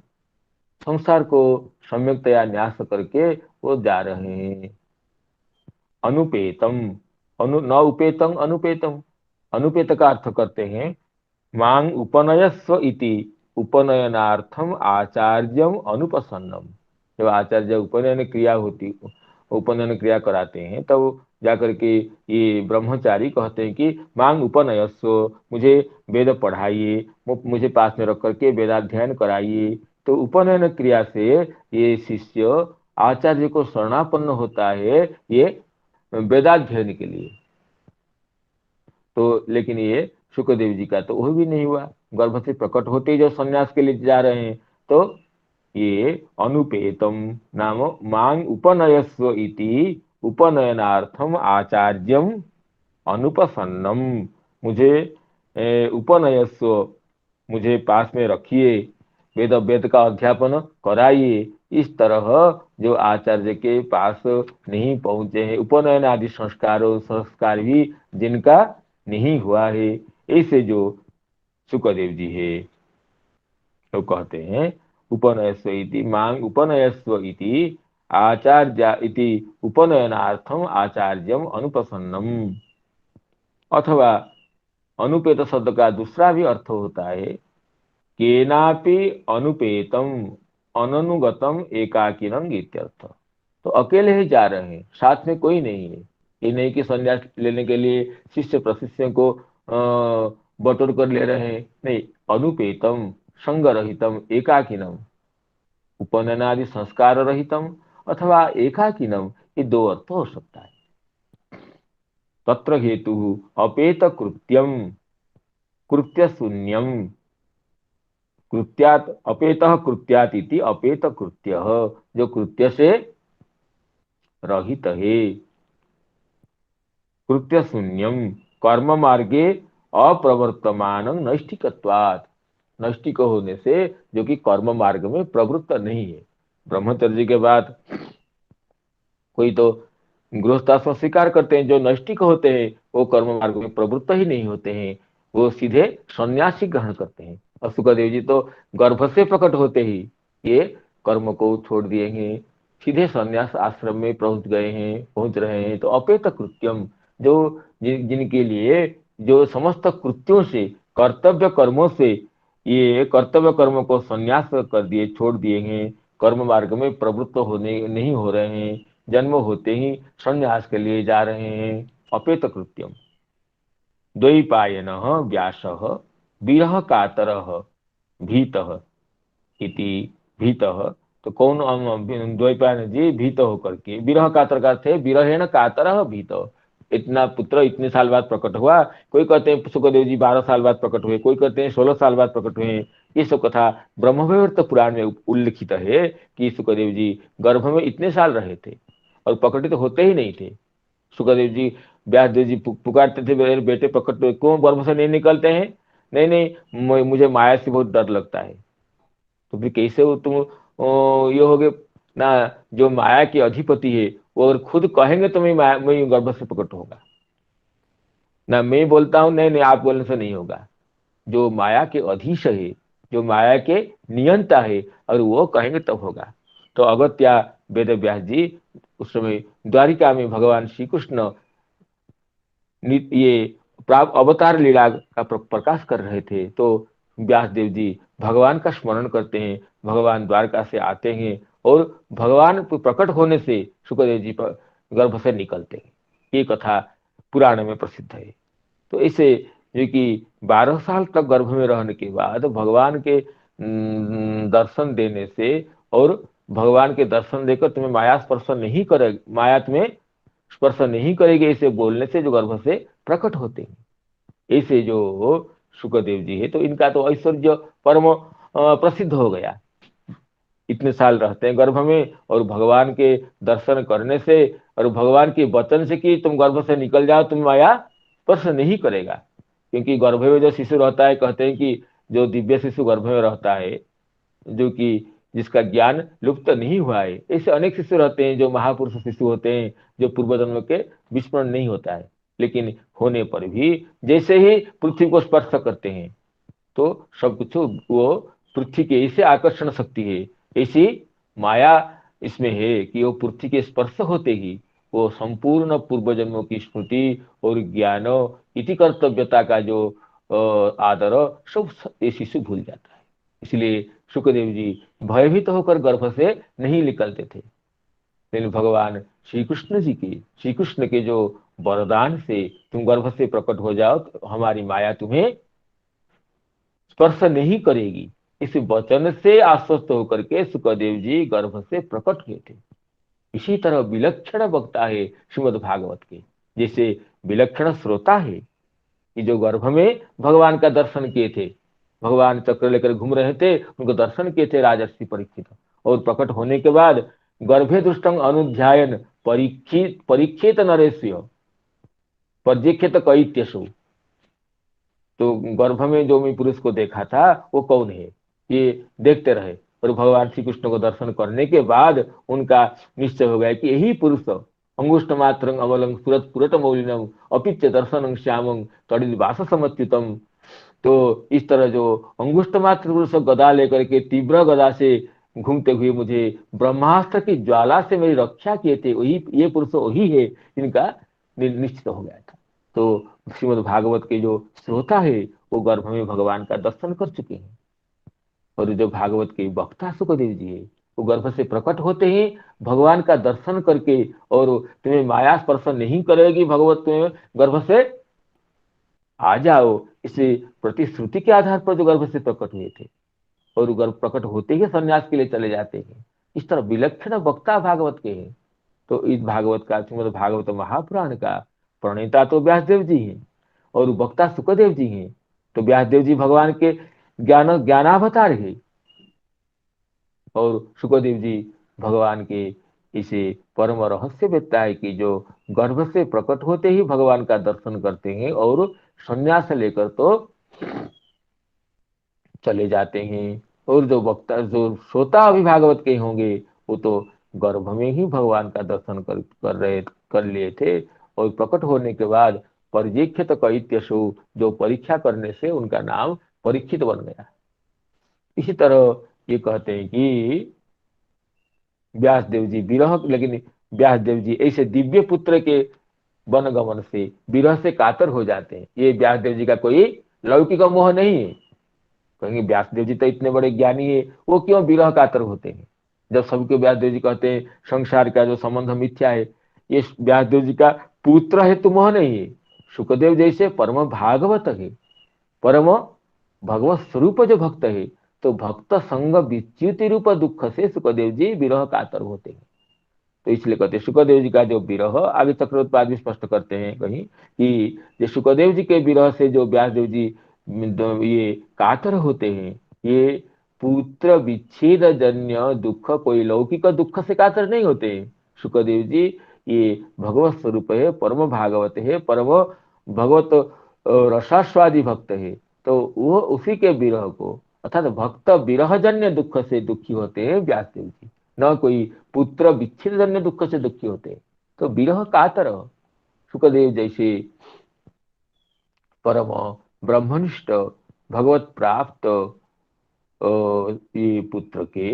संसार को सम्यकतया न्यास करके वो जा रहे हैं। अनुपेतम, न उपेतम अनुपेतम, अनुपेत का अर्थ करते हैं मांग उपनयस्व इति उपनयनार्थम आचार्यम अनुपसन्नम। जब आचार्य उपनयन क्रिया होती, उपनयन क्रिया कराते हैं, तब तो जाकर के ये ब्रह्मचारी कहते हैं कि मांग उपनयस्व, मुझे वेद पढ़ाइए, मुझे पास में रख करके वेदाध्ययन कराइए। तो उपनयन क्रिया से ये शिष्य आचार्य को शरणापन्न होता है, ये वेदाध्ययन के लिए। तो लेकिन ये सुखदेव जी का तो वो भी नहीं हुआ, गर्भ से प्रकट होते ही जो संन्यास के लिए जा रहे हैं। तो ये अनुपेतम नाम मांग उपनयस्व इति उपनयनार्थम आचार्यम अनुपसन्नम, मुझे उपनयस्व, मुझे पास में रखिए, वेद का अध्यापन कराइए। इस तरह जो आचार्य के पास नहीं पहुंचे हैं, उपनयन आदि संस्कार भी जिनका नहीं हुआ है, ऐसे जो सुखदेव जी है, तो कहते हैं उपनयस्व इति मांग उपनयस्व इति आचार्य इति उपनयनार्थम आचार्यम अनुपसन्नम। अथवा अनुपेत शब्द का दूसरा भी अर्थ होता है केनापि अनुपेतम अननुगतम एकाकिनम इत्यर्थ। तो अकेले ही जा रहे हैं, साथ में कोई नहीं है। ये नहीं कि संन्यास लेने के लिए शिष्य प्रशिष्य को बटोर कर ले रहे हैं, नहीं। अनुपेतम संग रहितम एकाकिनम, उपनयनादि संस्कार रहितम अथवा एकाकिनम, ये दो अर्थ हो सकता है। तत्र हेतु अपेत कृत्यम कृत्य शून्यम, कृत्यात अपेतः कृत्यात इति अपेत कृत्य, जो कृत्य से रहित है। कृत्य शून्यम कर्म मार्गे अप्रवर्तमान नैष्ठिकत्वात्, नैष्ठिक होने से, जो कि कर्म मार्ग में प्रवृत्त नहीं है। ब्रह्मचर्य के बाद कोई तो गृहस्थाश्रम स्वीकार करते हैं, जो नैष्ठिक होते हैं वो कर्म मार्ग में प्रवृत्त ही नहीं होते हैं, वो सीधे सन्यासी ग्रहण करते हैं। और सुखदेव जी तो गर्भ से प्रकट होते ही ये कर्म को छोड़ दिए हैं, सीधे सन्यास आश्रम में पहुंच गए हैं, पहुंच रहे हैं। तो अपेत कृत्यम, जो जिनके लिए जो समस्त कृत्यों से, कर्तव्य कर्मों से, ये कर्तव्य कर्म को संन्यास कर दिए, छोड़ दिए हैं, कर्म मार्ग में प्रवृत्त होने नहीं हो रहे हैं, जन्म होते ही संन्यास के लिए जा रहे हैं। अपेत कृत्यम द्वैपायनः व्यासः विरह कातरः भीतः इति भीतः तो कौन द्वैपायन जी भीत होकर के, विरह कातर का थे, विरहेण कातर भीत, इतना पुत्र इतने साल बाद प्रकट हुआ। कोई कहते हैं सुखदेव जी 12 साल बाद प्रकट हुए, कोई कहते हैं 16 साल बाद प्रकट हुए। ये सब कथा ब्रह्मवैवर्त पुराण में उल्लिखित है कि सुखदेव जी गर्भ में इतने साल रहे थे और प्रकटित होते ही नहीं थे। सुखदेव जी व्यासदेव जी पुकारते थे, मेरे बेटे प्रकट हुए, क्यों गर्भ से नहीं निकलते हैं? नहीं नहीं, मुझे माया से बहुत डर लगता है। तो फिर कैसे हो तुम ये होगे ना, जो माया के अधिपति है वो अगर खुद कहेंगे तो मैं गर्भ से प्रकट होगा ना, मैं बोलता हूं नहीं नहीं आप बोलने से नहीं होगा। जो माया के अधीश है, जो माया के नियंता है, और वो कहेंगे तब होगा। तो अगत्या वेद व्यास जी उस समय द्वारिका में भगवान श्री कृष्ण ये अवतार लीला का प्रकाश कर रहे थे। तो व्यास देव जी भगवान का स्मरण करते हैं, भगवान द्वारका से आते हैं और भगवान प्रकट होने से सुखदेव जी गर्भ से निकलते हैं। ये कथा पुराण में प्रसिद्ध है। तो इसे जो कि 12 साल तक गर्भ में रहने के बाद भगवान के दर्शन देने से, और भगवान के दर्शन देकर तुम्हें माया स्पर्श नहीं करे, माया तुम्हें स्पर्श नहीं करेगी, ऐसे बोलने से जो गर्भ से प्रकट होते हैं। ऐसे जो सुखदेव जी है, तो इनका तो ऐश्वर्य परम प्रसिद्ध हो गया। इतने साल रहते हैं गर्भ में और भगवान के दर्शन करने से और भगवान के वचन से कि तुम गर्भ से निकल जाओ, तुम माया स्पर्श नहीं करेगा। क्योंकि गर्भ में जो शिशु रहता है, कहते हैं कि जो दिव्य शिशु गर्भ में रहता है, जो कि जिसका ज्ञान लुप्त नहीं हुआ है, ऐसे अनेक शिशु रहते हैं जो महापुरुष शिशु होते हैं, जो पूर्व जन्म के विस्मरण नहीं होता है, लेकिन होने पर भी जैसे ही पृथ्वी को स्पर्श करते हैं तो सब कुछ वो पृथ्वी के ऐसे आकर्षण शक्ति है, ऐसी माया इसमें है कि वो पृथ्वी के स्पर्श होते ही वो संपूर्ण पूर्व जन्मों की स्मृति और ज्ञान इति कर्तव्यता का जो आदर सब ये शिशु भूल जाता है। इसलिए सुखदेव जी भयभीत होकर गर्भ से नहीं निकलते थे। लेकिन भगवान श्री कृष्ण के जो वरदान से तुम गर्भ से प्रकट हो जाओ तो हमारी माया तुम्हें स्पर्श नहीं करेगी, इस वचन से आश्वस्त होकर के सुखदेव जी गर्भ से प्रकट हुए थे। इसी तरह विलक्षण वक्ता है श्रीमद् भागवत के, जैसे विलक्षण श्रोता है कि जो गर्भ में भगवान का दर्शन किए थे, भगवान चक्र लेकर घूम रहे थे, उनको दर्शन किए थे राजर्षि परीक्षित, और प्रकट होने के बाद गर्भे दुष्टंग अनुध्यायन परीक्षित परीक्षित नरेश्य पर्यक्षित कैत्यसु, तो गर्भ में जो मैं पुरुष को देखा था वो कौन है, ये देखते रहे। और भगवान श्री कृष्ण को दर्शन करने के बाद उनका निश्चय हो गया कि यही पुरुष अंगुष्ठ मात्र अमलंग सुरत पुरत मौलिनम अपिच दर्शन श्यामं तड़िल वास समच्युतम। तो इस तरह जो अंगुष्ठ मात्र पुरुष गदा लेकर के तीव्र गदा से घूमते हुए मुझे ब्रह्मास्त्र की ज्वाला से मेरी रक्षा किए थे, वही ये पुरुष वही है, इनका निश्चित हो गया था। तो श्रीमद् भागवत के जो श्रोता है वो गर्भ में भगवान का दर्शन कर चुके हैं। और जो भागवत के वक्ता सुखदेव जी है, वो गर्भ से प्रकट होते ही भगवान का दर्शन करके, और तुम्हें माया स्पर्श नहीं करेगी, भगवत तुम्हें गर्भ से आ जाओ, इसे प्रतिश्रुति के आधार पर जो गर्भ से प्रकट हुए थे, और गर्भ प्रकट होते ही संन्यास के लिए चले जाते हैं। इस तरह विलक्षण वक्ता भागवत के हैं। तो इस भागवत का श्रीमद् भागवत महापुराण का प्रणेता तो व्यासदेव जी हैं और वक्ता सुखदेव जी हैं। तो व्यासदेव जी भगवान के ज्ञानावतार है, और सुखदेव जी भगवान के इसे परम रहस्य वेत्ता है कि जो गर्भ से प्रकट होते ही भगवान का दर्शन करते हैं और संन्यास लेकर तो चले जाते हैं। और जो वक्ता जो श्रोता अभी भागवत के होंगे वो तो गर्भ में ही भगवान का दर्शन कर लिए थे, और प्रकट होने के बाद परिजीक्षित कैत्यसु, जो परीक्षा करने से उनका नाम परीक्षित बन गया। इसी तरह ये कहते हैं कि व्यासदेव जी विरह, लेकिन व्यासदेव जी ऐसे दिव्य पुत्र के वनगमन से विरह से कातर हो जाते हैं। ये व्यासदेव जी का कोई लौकिक मोह नहीं है। कहेंगे व्यासदेव जी तो इतने बड़े ज्ञानी है, वो क्यों विरह कातर होते हैं? जब सबके व्यासदेव जी कहते हैं संसार का जो संबंध मिथ्या है, ये व्यासदेव जी का पुत्र है तो मोह नहीं है। सुखदेव जैसे परम भागवत है, परम भगवत स्वरूप जो भक्त है, तो भक्त संग विच्युति रूप दुख से सुखदेव जी विरह कातर होते हैं। तो इसलिए कहते हैं सुखदेव जी का जो विरह, आगे चक्रोत्पाद भी स्पष्ट करते हैं कहीं कि जो सुखदेव जी के विरह से जो व्यासदेव जी ये कातर होते हैं, ये पुत्र विच्छेद जन्य दुख, कोई लौकिक दुख से कातर नहीं होते हैं। सुखदेव जी ये भगवत स्वरूप है, परम भागवत है, परम भगवत रसास्वादी भक्त है। तो वो उसी के विरह को, अर्थात भक्त विरह जन्य दुख से दुखी होते हैं व्यासदेव जी, न कोई पुत्र विच्छेद जन्य दुख से दुखी होते हैं। तो विरह कातर सुखदेव जैसे परम ब्रह्मनिष्ठ भगवत प्राप्त ये पुत्र के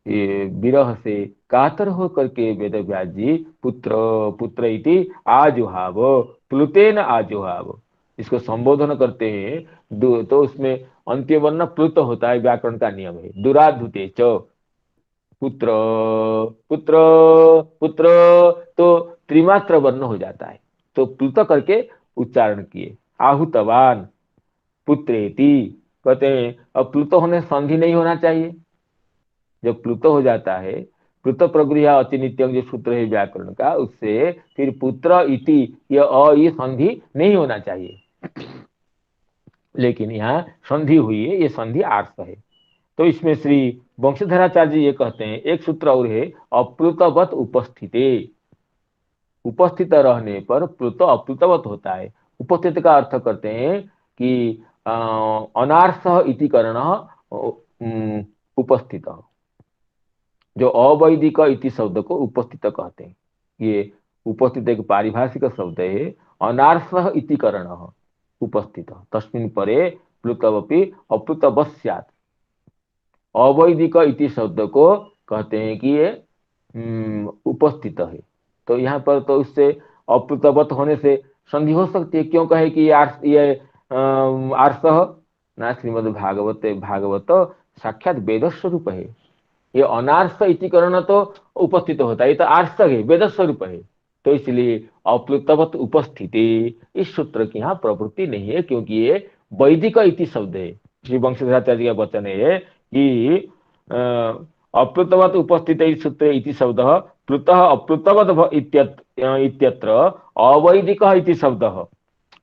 ये विरह से कातर होकर के वेद व्यास जी पुत्र पुत्र इति आजुहाव, प्लुतेन आजुहाव, इसको संबोधन करते हैं। तो उसमें अंत्य वर्ण प्लुत होता है, व्याकरण का नियम है। दुराधुते च पुत्र पुत्र पुत्र, तो त्रिमात्र वर्ण हो जाता है। तो प्लुत करके उच्चारण किए। आहुतवान पुत्रेति, कहते हैं अब प्लुत होने संधि नहीं होना चाहिए। जब प्लुत हो जाता है, प्लुत प्रगृह अतिनित्यम जो सूत्र है व्याकरण का, उससे फिर पुत्र इति ये संधि नहीं होना चाहिए। लेकिन यहाँ संधि हुई है, ये संधि आर्ष है। तो इसमें श्री वंशीधराचार्य जी ये कहते हैं, एक सूत्र और है, अप्लुतवत उपस्थिते। उपस्थित रहने पर प्लुत अप्लुतवत होता है। उपस्थित का अर्थ करते हैं कि अनार्थ इति करण उपस्थित, जो अवैदिक इति शब्द को उपस्थित कहते हैं। ये उपस्थित एक पारिभाषिक शब्द है। अनार्थ इति करण उपस्थित, तस्मिन् परे प्लुतवपि अप्लुतवत् स्यात्। अवैदिक इति शब्द को कहते हैं कि ये उपस्थित है। तो यहाँ पर तो उससे अप्लुतवत होने से संधि हो सकती है। क्यों कहे कि ये आर्ष ना, श्रीमद् भागवत भागवत साक्षात वेद स्वरूप है। ये अनार्ष इतिकरण तो उपस्थित होता है, ये तो आर्ष है, वेद स्वरूप है। तो इसलिए अप्लुतवत उपस्थिति इस सूत्र की यहाँ प्रवृत्ति नहीं है, क्योंकि ये वैदिक इति शब्द है। श्री वंशीधराचार्य का वचन है कि अप्लुतवत उपस्थित सूत्र इति शब्द प्लुत अप्लुतवत इत्यत्र अवैदिक इति शब्द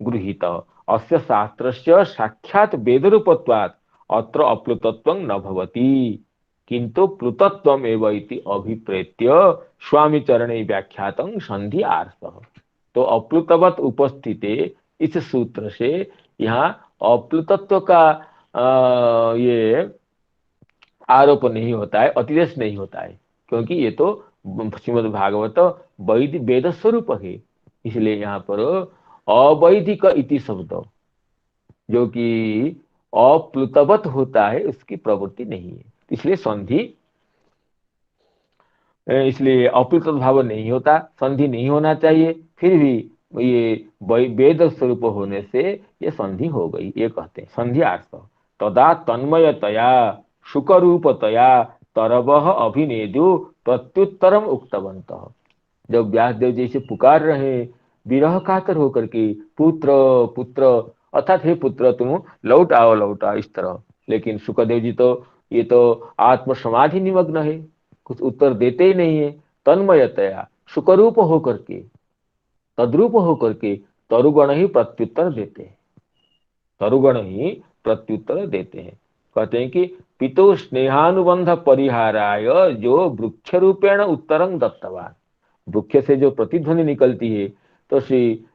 गृहीत। अस्य शास्त्रस्य साक्षात् वेदरूपत्वात् अत्र अप्लुतत्वं न भवति, किंतु प्लुतत्वम एव इति अभिप्रेत्य स्वामी चरणे व्याख्यातं संधि आर्षः। तो अप्लुतवत उपस्थिते इस सूत्र से यहाँ अप्लुतत्व का ये आरोप नहीं होता है, अतिदेश नहीं होता है, क्योंकि ये तो श्रीमद् भागवत वेद स्वरूप है। इसलिए यहाँ पर अवैदिक इति शब्द जो कि अप्लुतवत होता है, उसकी प्रवृत्ति नहीं है। इसलिए संधि, इसलिए अप्लुत भाव नहीं होता, संधि नहीं होना चाहिए। फिर भी ये वेद स्वरूप होने से ये संधि हो गई, ये कहते हैं संधि आर्थ। तदा तन्मयतया सुखरूपतया तरवह अभिनेदु प्रत्युत्तरम उक्तवंत। जब व्यासदेव जी से पुकार रहे विरह कातर होकर के, पुत्र पुत्र, अर्थात हे पुत्र तुम लौट आओ लौट आओ, इस तरह। लेकिन सुखदेव जी तो ये तो आत्म समाधि निमग्न है, कुछ उत्तर देते ही नहीं है। तन्मयतया सुखरूप होकर के, तद्रूप होकर के तरुगण ही प्रत्युत्तर देते हैं, तरुगण ही प्रत्युत्तर देते हैं। कहते हैं कि पितु स्नेहानुबंध परिहाराय जो वृक्ष रूपेण उत्तरं दत्तवान। वृक्ष से जो प्रतिध्वनि निकलती है, तो श्री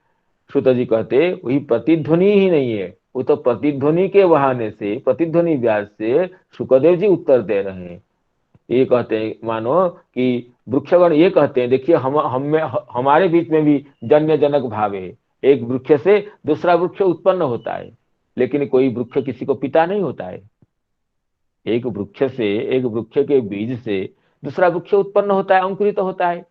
श्रुत जी कहते वही प्रतिध्वनि ही नहीं है, वो तो प्रतिध्वनि के बहाने से, प्रतिध्वनि व्यास से सुखदेव जी उत्तर दे रहे हैं। ये कहते हैं मानो कि वृक्षगण ये कहते हैं, देखिए हम में हमारे बीच में भी जन्य जनक भाव है। एक वृक्ष से दूसरा वृक्ष उत्पन्न होता है, लेकिन कोई वृक्ष किसी को पिता नहीं होता है। एक वृक्ष से, एक वृक्ष के बीज से दूसरा वृक्ष उत्पन्न होता है, अंकुरित होता है।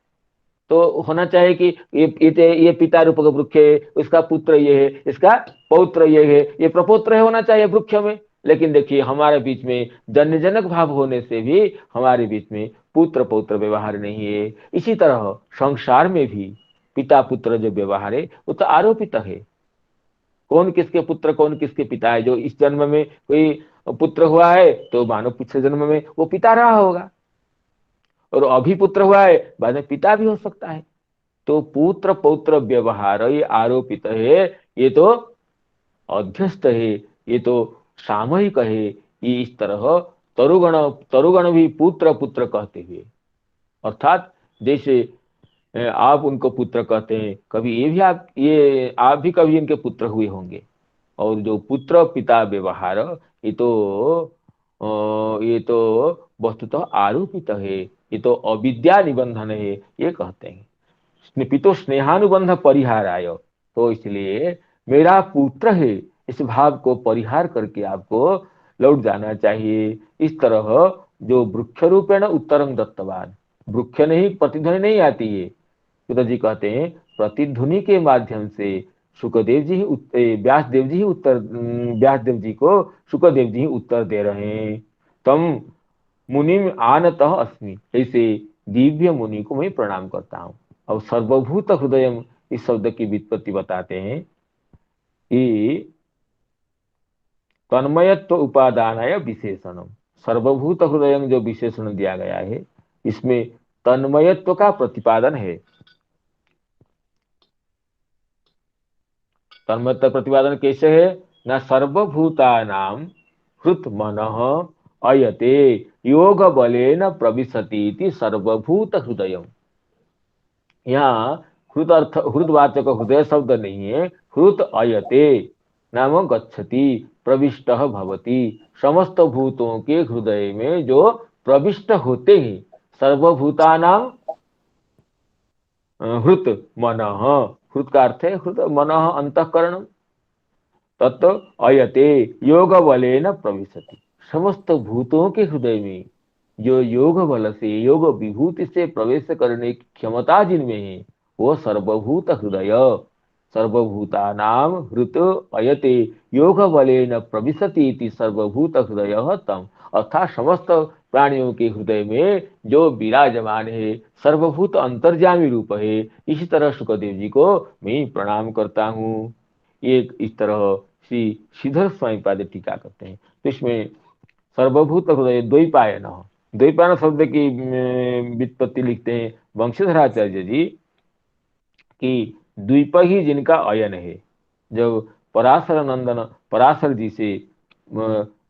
तो होना चाहिए कि ये पिता रूप का वृक्ष है, उसका पुत्र ये है, इसका पौत्र ये है, ये प्रपौत्र है, होना चाहिए वृक्ष में। लेकिन देखिए हमारे बीच में जन्य जनक भाव होने से भी हमारे बीच में पुत्र पौत्र व्यवहार नहीं है। इसी तरह संसार में भी पिता पुत्र जो व्यवहार है वो तो आरोपित है। कौन किसके पुत्र कौन किसके पिता है। जो इस जन्म में कोई पुत्र हुआ है तो मानव पिछले जन्म में वो पिता रहा होगा, और अभी पुत्र हुआ है बाद में पिता भी हो सकता है। तो पुत्र पौत्र व्यवहार ये आरोपित है, ये तो अध्यस्त है, ये तो सामयिक है। ये इस तरह तरुगण तरुगण भी पुत्र पुत्र कहते हुए, अर्थात जैसे आप उनको पुत्र कहते हैं, कभी ये आप भी कभी इनके पुत्र हुए होंगे। और जो पुत्र पिता व्यवहार, ये तो ये तो वस्तुतः आरोपित है, ये तो अविद्या निबंधन है, ये कहते हैं। पितो स्नेहानुबंध परिहाराय, तो इसलिए मेरा पुत्र है, इस भाव को परिहार करके आपको लौट जाना चाहिए। इस तरह जो वृक्ष रूपेण उत्तरं दत्तवान, वृक्ष नहीं, प्रतिध्वनि नहीं आती है। पिताजी कहते हैं प्रतिध्वनि के माध्यम से सुखदेव जी व्यास देव जी ही उत्तर, व्यास देव जी को सुखदेव जी ही उत्तर दे रहे हैं। तम मुनिम आनतः अस्मि, ऐसे दिव्य मुनि को मैं प्रणाम करता हूँ। अब सर्वभूत हृदय इस शब्द की व्युत्पत्ति बताते हैं कि तन्मयत्व उपादानाय विशेषणम, सर्वभूत हृदय जो विशेषण दिया गया है इसमें तन्मयत्व का प्रतिपादन है। तन्मयत्व प्रतिपादन कैसे है? न सर्वभूतानाम हृत मनः अयते योग बलेन प्रविशति इति सर्वभूत हृदय। यहाँ हृद अर्थ, हृदवाचक हृदय शब्द नहीं है, हृत अयते नाम गच्छति प्रविष्ट भवति, समस्त भूतों के हृदय में जो प्रविष्ट होते हैं। सर्वभूतानाम हृत मनः, हृत का अर्थ है हृद, मनः अंतःकरण, तत् अयते योग बलेन प्रविशति, समस्त भूतों के हृदय में जो योग बल से, योग विभूति से प्रवेश करने की क्षमता जिनमें है वो सर्वभूत हृदय। सर्वभूतानाम हृत अयते योग बलेन प्रविशति इति सर्वभूत हृदय तम, अर्थात समस्त प्राणियों के हृदय में जो विराजमान है, सर्वभूत अंतर्यामी रूप है। इसी तरह सुखदेव जी को मैं प्रणाम करता हूँ। एक इस तरह श्री श्रीधर स्वामी पाद टीका करते हैं। तो इसमें सर्वभूत हृदय द्वैपायन, द्वैपायन शब्द की व्युत्पत्ति लिखते हैं वंशीधराचार्य जी कि द्वीप ही जिनका अयन है। जब पराशर नंदन पराशर जी से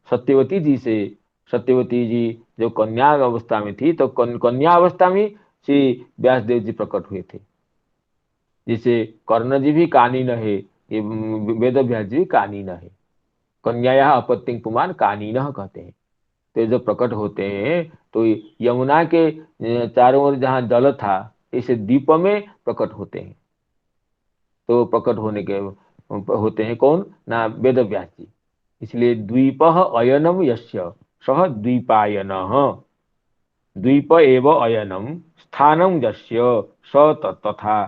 सत्यवती जी से, सत्यवती जी जो कन्या अवस्था में थी तो कन्या अवस्था में श्री व्यासदेव जी प्रकट हुए थे। जिसे कर्ण जी भी कानीन है, ये वेद व्यास जी भी कानीन है। कन्या अपत्य पुमान कानीन कहते हैं। तो जब प्रकट होते हैं तो यमुना के चारों ओर जहाँ जल था इसे द्वीप में प्रकट होते हैं। तो प्रकट होने के होते हैं कौन ना, वेद व्यास जी। इसलिए द्वीप अयनम यस्य सह द्वीपायनः, द्वीप एव अयनम स्थानम यस्य स तथा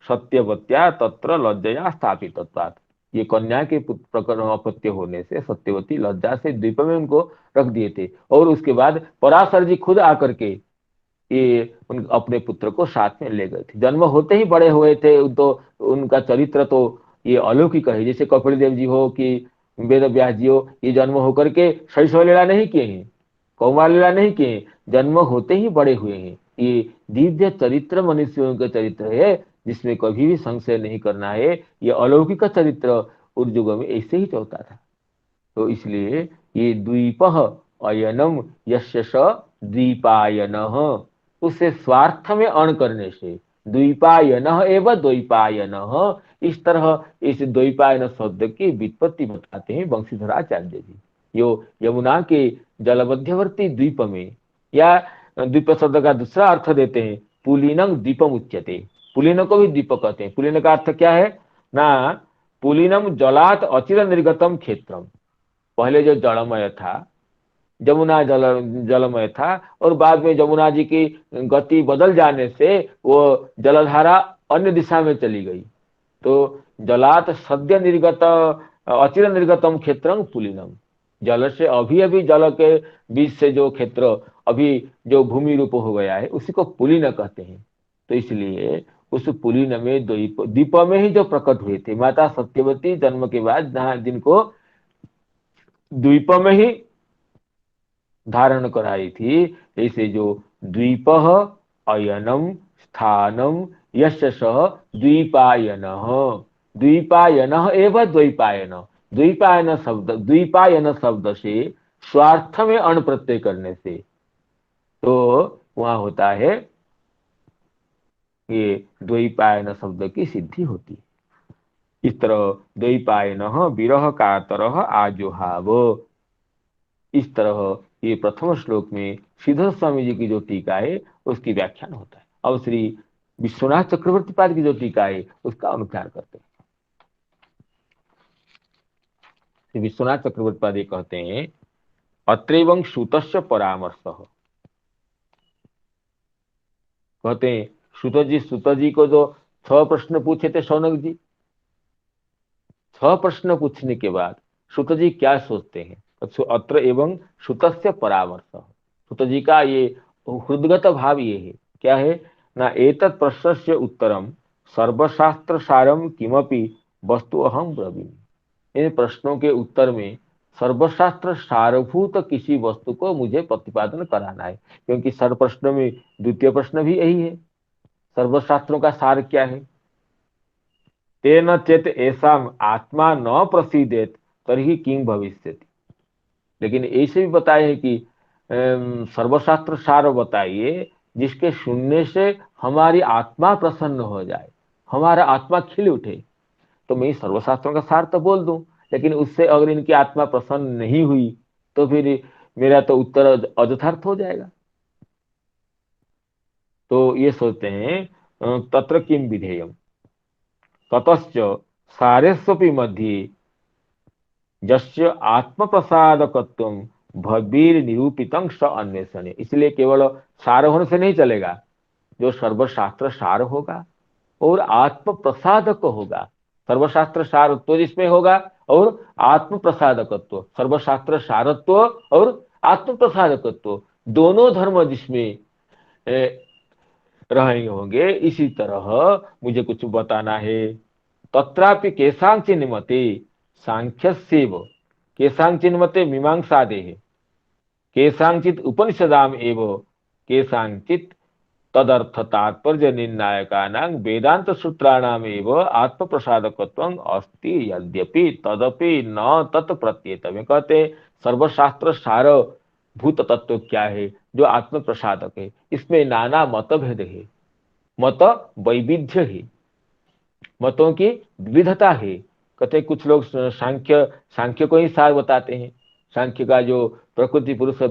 सत्यवत्या तत्र लज्जया स्थापितत्वात्। ये कन्या के प्रकट अपत्य होने से सत्यवती लज्जा से द्वीप में उनको रख दिए थे, और उसके बाद पराशर जी खुद आकर के ये अपने पुत्र को साथ में ले गए थे। जन्म होते ही बड़े हुए थे, तो उनका चरित्र तो ये अलौकिक है। जैसे कपिल देव जी हो कि वेद व्यास जी हो, ये जन्म होकर के शैशव लीला नहीं किए हैं, कौमार लीला नहीं किए हैं, जन्म होते ही बड़े हुए हैं। ये दिव्य चरित्र मनुष्यों का चरित्र है जिसमें कभी भी संशय नहीं करना है। ये अलौकिक चरित्र उस युग में ऐसे ही चलता था। तो इसलिए ये द्वीप अयनम यस्य स द्वीपायनः, उसे स्वार्थ में अण करने से द्वीपायनः एवं द्वैपायनः, इस तरह इस द्वैपायन शब्द की व्युत्पत्ति बताते हैं वंशीधराचार्य जी। यो यमुना के जलमध्यवर्ती द्वीप में, या द्वीप शब्द का दूसरा अर्थ देते हैं पुलिनम द्वीपम उच्यते। पुलिन को भी द्वीप कहते हैं। पुलिन का अर्थ क्या है ना, पुलिनम जलात अचिर निर्गतम क्षेत्रम। पहले जो जलमय था, जमुना जलमय था, और बाद में जमुना जी की गति बदल जाने से वो जलधारा अन्य दिशा में चली गई। तो जलात सद्य निर्गत अचिर निर्गतम क्षेत्रम पुलिनम, जल से अभी अभी जल के बीच से जो क्षेत्र अभी जो भूमि रूप हो गया है उसी को पुलिन कहते हैं। तो इसलिए उस पुलिन में द्वीप में ही जो प्रकट हुए थे माता सत्यवती, जन्म के बाद जहाँ जिनको द्वीप में ही धारण कराई थी। ऐसे जो द्वीपः अयनम स्थानम यस्य सः द्वीपायनः, द्वीपायनः एव द्वैपायन, द्वीपायन शब्द, द्वीपायन शब्द से स्वार्थ में अण प्रत्यय करने से तो वहां होता है ये द्वैपायन शब्द की सिद्धि होती है। इस तरह द्वैपायन विरह कातर आजुहाव, इस तरह ये प्रथम श्लोक में श्रीधर स्वामी जी की जो टीका है उसकी व्याख्यान होता है। अब श्री विश्वनाथ चक्रवर्ती पाद की जो टीका है उसका अनुख्यान करते हैं। श्री विश्वनाथ चक्रवर्ती पाद ये कहते हैं अत्रैवं श्रुतस्य परामर्श, कहते हैं सुत जी को जो 6 प्रश्न पूछे थे शौनक जी, 6 प्रश्न पूछने के बाद सुत जी क्या सोचते हैं, अत्र एवं सुतस्य परामर्श, सुत जी का ये हृदगत भाव ये है, क्या है ना, एतत् प्रश्नस्य उत्तरम सर्वशास्त्र सारम किमपि वस्तु अहम ब्रवीमि, इन प्रश्नों के उत्तर में सर्वशास्त्र सारभूत किसी वस्तु को मुझे प्रतिपादन कराना है, क्योंकि सर्व प्रश्न में द्वितीय प्रश्न भी यही है, सर्वशास्त्रों का सार क्या है। तेन चेत ऐसा आत्मा न प्रसीदेत तर्हि किं भविष्यति, लेकिन ऐसे भी बताए हैं कि सर्वशास्त्र सार बताइए जिसके सुनने से हमारी आत्मा प्रसन्न हो जाए, हमारा आत्मा खिल उठे, तो मैं सर्वशास्त्रों का सार तो बोल दूं, लेकिन उससे अगर इनकी आत्मा प्रसन्न नहीं हुई तो फिर मेरा तो उत्तर अयथार्थ हो जाएगा। तो ये सोचते हैं तत्र किम विधेयम ततश्च सारेस्वपि मध्ये यस्य आत्म प्रसादकत्वम भवीर निरूपितं स अन्वेषण, इसलिए केवल सार होने से नहीं चलेगा, जो सर्वशास्त्र सार होगा और आत्म प्रसादक होगा, सर्वशास्त्र सारत्व जिसमें होगा और आत्म प्रसादकत्व, सर्वशास्त्र सारत्व और आत्म प्रसादकत्व दोनों धर्म जिसमें रहे होंगे, इसी तरह मुझे कुछ बताना है। तत्रापि केशांचिन मते सांख्यस्यैव केशांचिन मते मीमांसादेः केशांचित उपनिषदाम एव केशांचित तदर्थ तात्पर्य निर्णायकानां वेदांत सूत्राणाम एव आत्म प्रसादकत्वं अस्ति यद्यपि तदपि न तत् प्रत्येतव्य, कहते सर्वशास्त्र सार भूत तत्व क्या है, जो आत्म प्रसादक है, इसमें नाना मतभेद है, मत वैविध्य है, मतों की विविधता है। कहते कुछ लोग सांख्य सांख्य को ही सार बताते हैं, सांख्य का जो प्रकृति पुरुष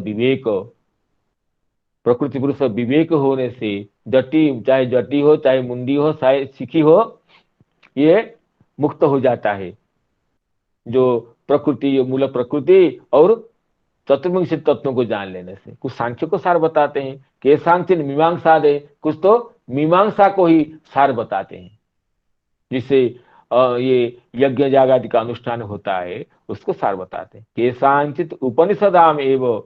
विवेक होने से जटी, चाहे जटी हो चाहे मुंडी हो चाहे सिखी हो, ये मुक्त हो जाता है, जो प्रकृति मूल प्रकृति और चतुर्विंश तत्वों को जान लेने से। कुछ सांख्य को सार बताते हैं, केशांचिन मीमांसा दे, कुछ तो मीमांसा को ही सार बताते हैं, जिसे ये यज्ञ याग आदि का अनुष्ठान होता है उसको सार बताते हैं। केशांचित उपनिषदाम एवं,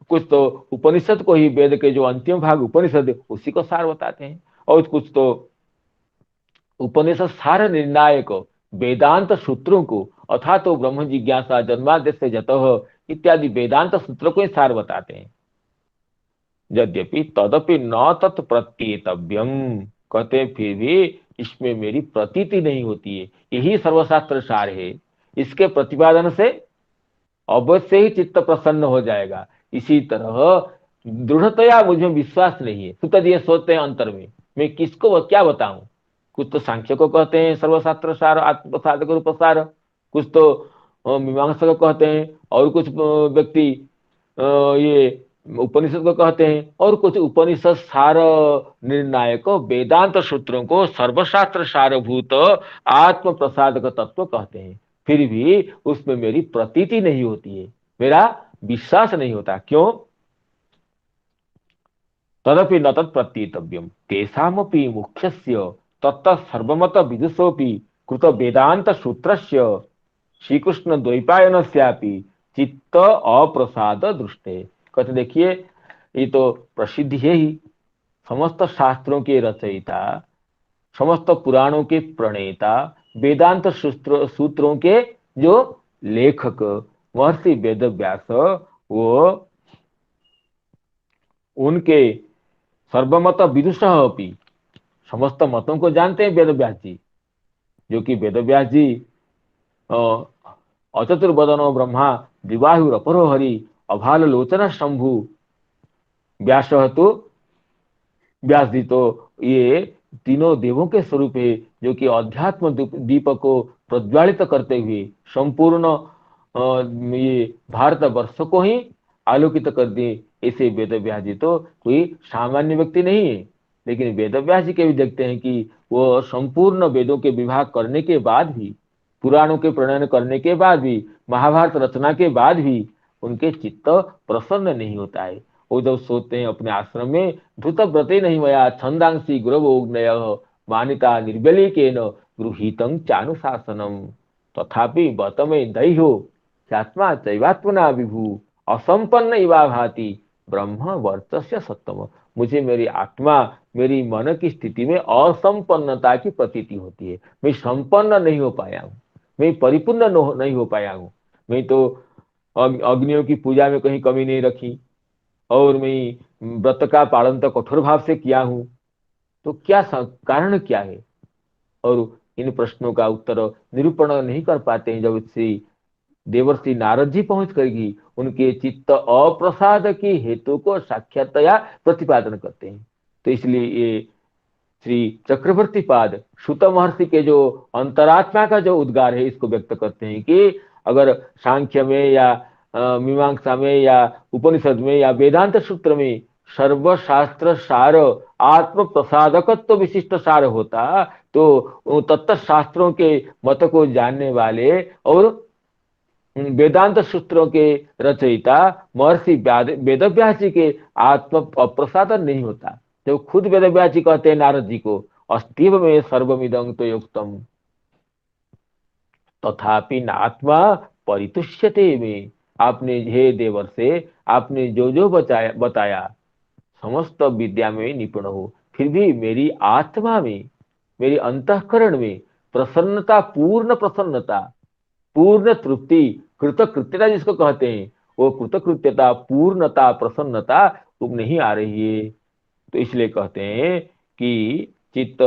कुछ तो उपनिषद को ही, वेद के जो अंतिम भाग उपनिषद उसी को सार बताते हैं, और कुछ तो उपनिषद सार निर्णायक वेदांत सूत्रों को, अथा तो ब्रह्म जिज्ञासा जन्माद्यस्य जतः इत्यादि वेदांत सूत्रों को ही सार बताते हैं। यद्यपि तदपि न तत् प्रत्येतव्यम, कहते फिर भी इसमें मेरी प्रतीति नहीं होती है, यही सर्वशास्त्र सार है, इसके प्रतिपादन से अवश्य ही चित्त प्रसन्न हो जाएगा। इसी तरह दृढ़तया मुझे विश्वास नहीं है, सुत जी सोचते हैं अंतर में, मैं किसको क्या बताऊं, कुछ तो सांख्य को कहते हैं सर्वशास्त्र सार आत्म साधक रूप सार, कुछ तो मीमांसा को कहते हैं, और कुछ व्यक्ति ये उपनिषद को कहते हैं, और कुछ उपनिषद सार निर्णायक वेदांत सूत्रों को सर्वशास्त्र सारभूत आत्म प्रसादक तत्व कहते हैं। फिर भी उसमें मेरी प्रतीति नहीं होती है, मेरा विश्वास नहीं होता, क्यों, तदपि न तत्प्रतीतव्यम तेषामपि मुख्यस्य तत्त सर्वमत विदुषोपि कृत वेदांत सूत्रस्य श्रीकृष्ण द्वैपायनस्यापि चित्त अप्रसाद दृष्टे, कहते देखिए ये तो प्रसिद्ध है ही, समस्त शास्त्रों के रचयिता, समस्त पुराणों के प्रणेता, वेदांत सूत्रों के जो लेखक महर्षि वेदव्यास, वो उनके सर्वमत विदुषः अपि, समस्त मतों को जानते हैं वेद व्यास जी, जो कि वेद व्यास जी अचतुर्वदनो ब्रह्मा दिवाहुरपरो हरि अभाल लोचन शंभु व्यास तो व्यास जी तो ये तीनों देवों के स्वरूप है, जो कि अध्यात्म दीप को प्रज्वालित करते हुए संपूर्ण ये भारत वर्ष को ही आलोकित कर दिए। ऐसे वेद व्यास जी तो कोई सामान्य व्यक्ति नहीं है, लेकिन वेद व्यास जी के भी देखते हैं कि वो संपूर्ण वेदों के विभाग करने के बाद भी, पुराणों के प्रणयन करने के बाद भी, महाभारत रचना के बाद भी उनके चित्त प्रसन्न नहीं होता है। वो जब सोते हैं अपने आश्रम में, धुत व्रते नहीं मया छंदांसी गुरवोग्नय मानिता निर्बलीकेन गृहीतं चानुशासनम तथापि बत में दैहो ख्यात्मा चैवात्मना विभु असंपन्न इवा भाति ब्रह्म वर्चस्य सत्तम। मुझे मेरी आत्मा, मेरी मन की स्थिति में असंपन्नता की प्रतीति होती है। मैं संपन्न नहीं हो पाया हूँ, मैं परिपूर्ण नहीं हो पाया हूँ। मैं तो अग्नियों की पूजा में कहीं कमी नहीं रखी, और मैं व्रत का पालन तो कठोर भाव से किया हूं। तो क्या कारण क्या है? और इन प्रश्नों का उत्तर निरूपण नहीं कर पाते हैं। जब श्री देवर्षि नारद जी पहुंच करके उनके चित्त अप्रसाद की हेतु को साक्षातया प्रतिपादन करते हैं। तो इसलिए ये श्री चक्रवर्ती पाद सुत महर्षि के जो अंतरात्मा का जो उद्गार है, इसको व्यक्त करते हैं कि अगर सांख्य में या मीमांसा में या उपनिषद में या वेदांत सूत्र में सर्वशास्त्र सार आत्म प्रसादकत्व विशिष्ट सार होता, तो तत्त शास्त्रों के मत को जानने वाले और वेदांत सूत्रों के रचयिता महर्षि वेदव्यास जी के आत्म प्रसादन नहीं होता। जब खुद वेदव्यास जी कहते हैं नारद जी को, अस्तिव में सर्वमिदं तो युक्तम तथापि नात्मा परितुष्यते में। आपने हे देवर से आपने जो जो बताया समस्त विद्या में निपुण हो, फिर भी मेरी आत्मा में, मेरी अंतःकरण में प्रसन्नता, पूर्ण प्रसन्नता, पूर्ण तृप्ति, कृतकृत्यता जिसको कहते हैं, वो कृतकृत्यता, पूर्णता, प्रसन्नता वो नहीं आ रही है। तो इसलिए कहते हैं कि चित्त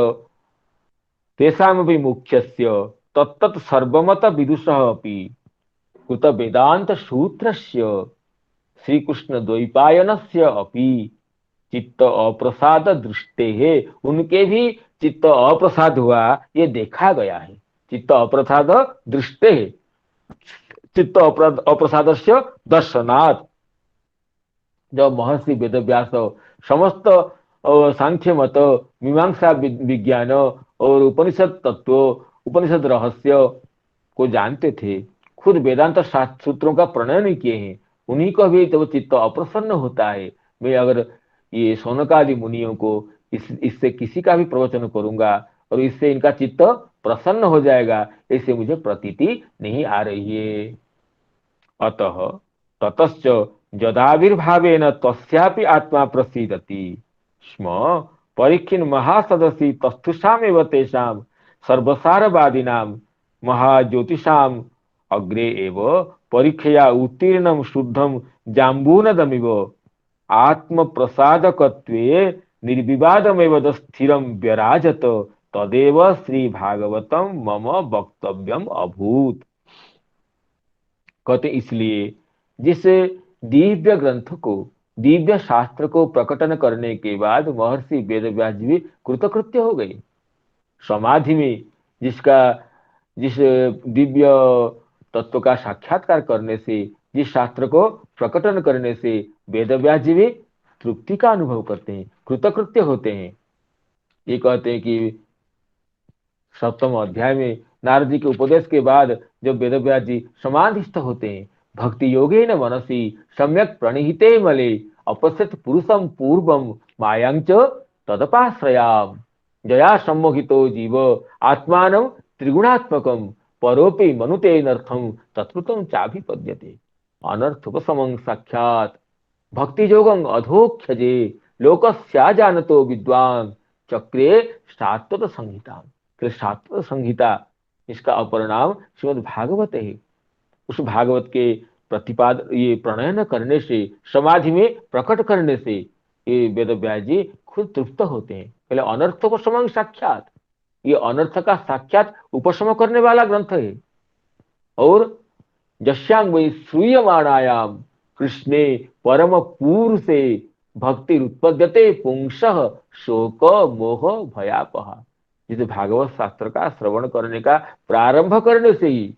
तेषामपि मुख्यस्य तत्तत् सर्वमत विदुषः अपि कृत वेदांत सूत्रस्य श्री कृष्ण द्वैपायनस्य अपि चित्त अप्रसाद दृष्टे है। उनके भी चित्त अप्रसाद हुआ, ये देखा गया है। चित्त अप्रसाद दृष्टे है, चित्त अप्रसाद से दर्शनात्। जब महर्षि वेदव्यास समस्त सांख्य मत, मीमांसा विज्ञान और उपनिषद तत्व, उपनिषद रहस्य को जानते थे, खुद वेदांत शास्त्र सूत्रों का प्रणयन किए हैं, उन्हीं को भी तो चित्त अप्रसन्न होता है। मैं अगर ये शौनकादि मुनियों को इससे किसी का भी प्रवचन करूंगा और इससे इनका चित्त प्रसन्न हो जाएगा, ऐसे मुझे प्रतीति नहीं आ रही है। अतः ततश्च यदाविर्भावेन तस्यापि आत्मा प्रसीदति स्म परीक्षिन् महासदसि तस्थुषामेव तेषां सर्वसारवादिनां महाज्योतिषां अग्रे एव परीक्षया उत्तीर्णं शुद्धं जाम्बूनदमिव आत्मप्रसादकत्वे निर्विवादमेव स्थिरं व्यराजत तदेव श्री भागवतम मम वक्तव्यम अभूत। कहते इसलिए जिस दिव्य ग्रंथ को, दिव्य शास्त्र को प्रकटन करने के बाद महर्षि वेदव्यास जी भी कृतकृत्य हो गए। समाधि में जिसका, जिस दिव्य तत्व का साक्षात्कार करने से, जिस शास्त्र को प्रकटन करने से वेदव्यास जी भी तृप्ति का अनुभव करते हैं, कृतकृत्य होते हैं। ये कहते हैं कि सप्तम अध्याय में नारद जी के उपदेश के बाद जब वेदव्यास जी समाधिस्थ होते हैं, भक्ति योगे न मनसी सम्यक प्रणिहिते मले अपश्यत पुरुषम पूर्वम मायांच तदपाश्रयाम जया सम्मोहितो जीव आत्मान त्रिगुणात्मकम परोपि मनुते नर्थम तत्कृतम चाभिपद्यते अनर्थोपशमं साक्षात भक्ति योगं अधोक्षजे लोकस्या जानतो विद्वान चक्रे शाश्वत संहिता। फिर शास्त्र संहिता, इसका अपर नाम श्रीमद् भागवत है। उस भागवत के प्रतिपाद ये प्रणयन करने से, समाधि में प्रकट करने से ये वेद व्यास जी खुद तृप्त होते हैं। पहले अनर्थोपशमं साक्षात, ये अनर्थ का साक्षात उपशम करने वाला ग्रंथ है। और जस्यांग वही श्रूयमाणायाम कृष्णे परम पूर्व भक्ति उत्पद्यते पुंसः शोक मोह भयापहा। जिसे भागवत शास्त्र का श्रवण करने का प्रारंभ करने से ही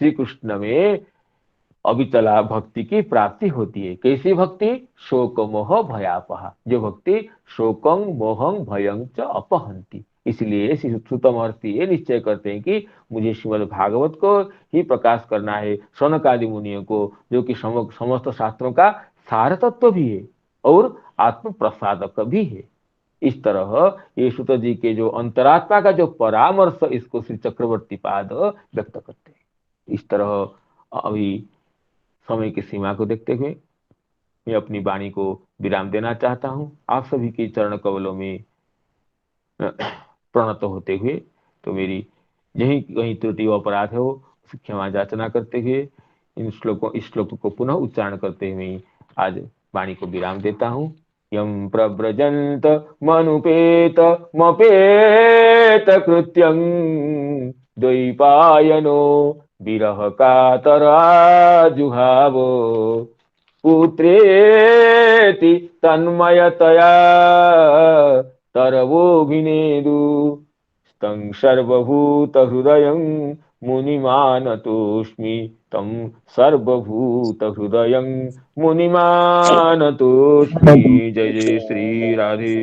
श्री कृष्ण में अविचला भक्ति की प्राप्ति होती है। कैसी भक्ति? शोक मोह भयापहा, जो भक्ति शोकं मोहं भयं च अपहंती। इसलिए श्री सुत महर्षि ये निश्चय करते हैं कि मुझे श्रीमद् भागवत को ही प्रकाश करना है, शौनकादि मुनियों को, जो कि समस्त शास्त्रों का सार तत्व भी है और आत्म प्रसादक भी है। इस तरह ये सुत जी के जो अंतरात्मा का जो परामर्श, इसको श्री चक्रवर्ती पाद व्यक्त करते हैं। इस तरह अभी समय की सीमा को देखते हुए मैं अपनी वाणी को विराम देना चाहता हूँ। आप सभी के चरण कमलों में प्रणत होते हुए, तो मेरी यही कहीं त्रुटि व अपराध हो उसे क्षमा याचना करते हुए इस श्लोक को पुनः उच्चारण करते हुए आज वाणी को विराम देता हूँ। यम प्रव्रजंत मनुपेत मपेत कृत्यं द्वैपायनो विरह कातरा जुहावो पुत्रेति तन्मयतया तरवोऽभिनेदु तं सर्वभूतहृदयं मुनिमानतोऽस्मि, तं सर्वभूतहृदयं मुनिमानतोऽस्मि। जय जय श्री राधे।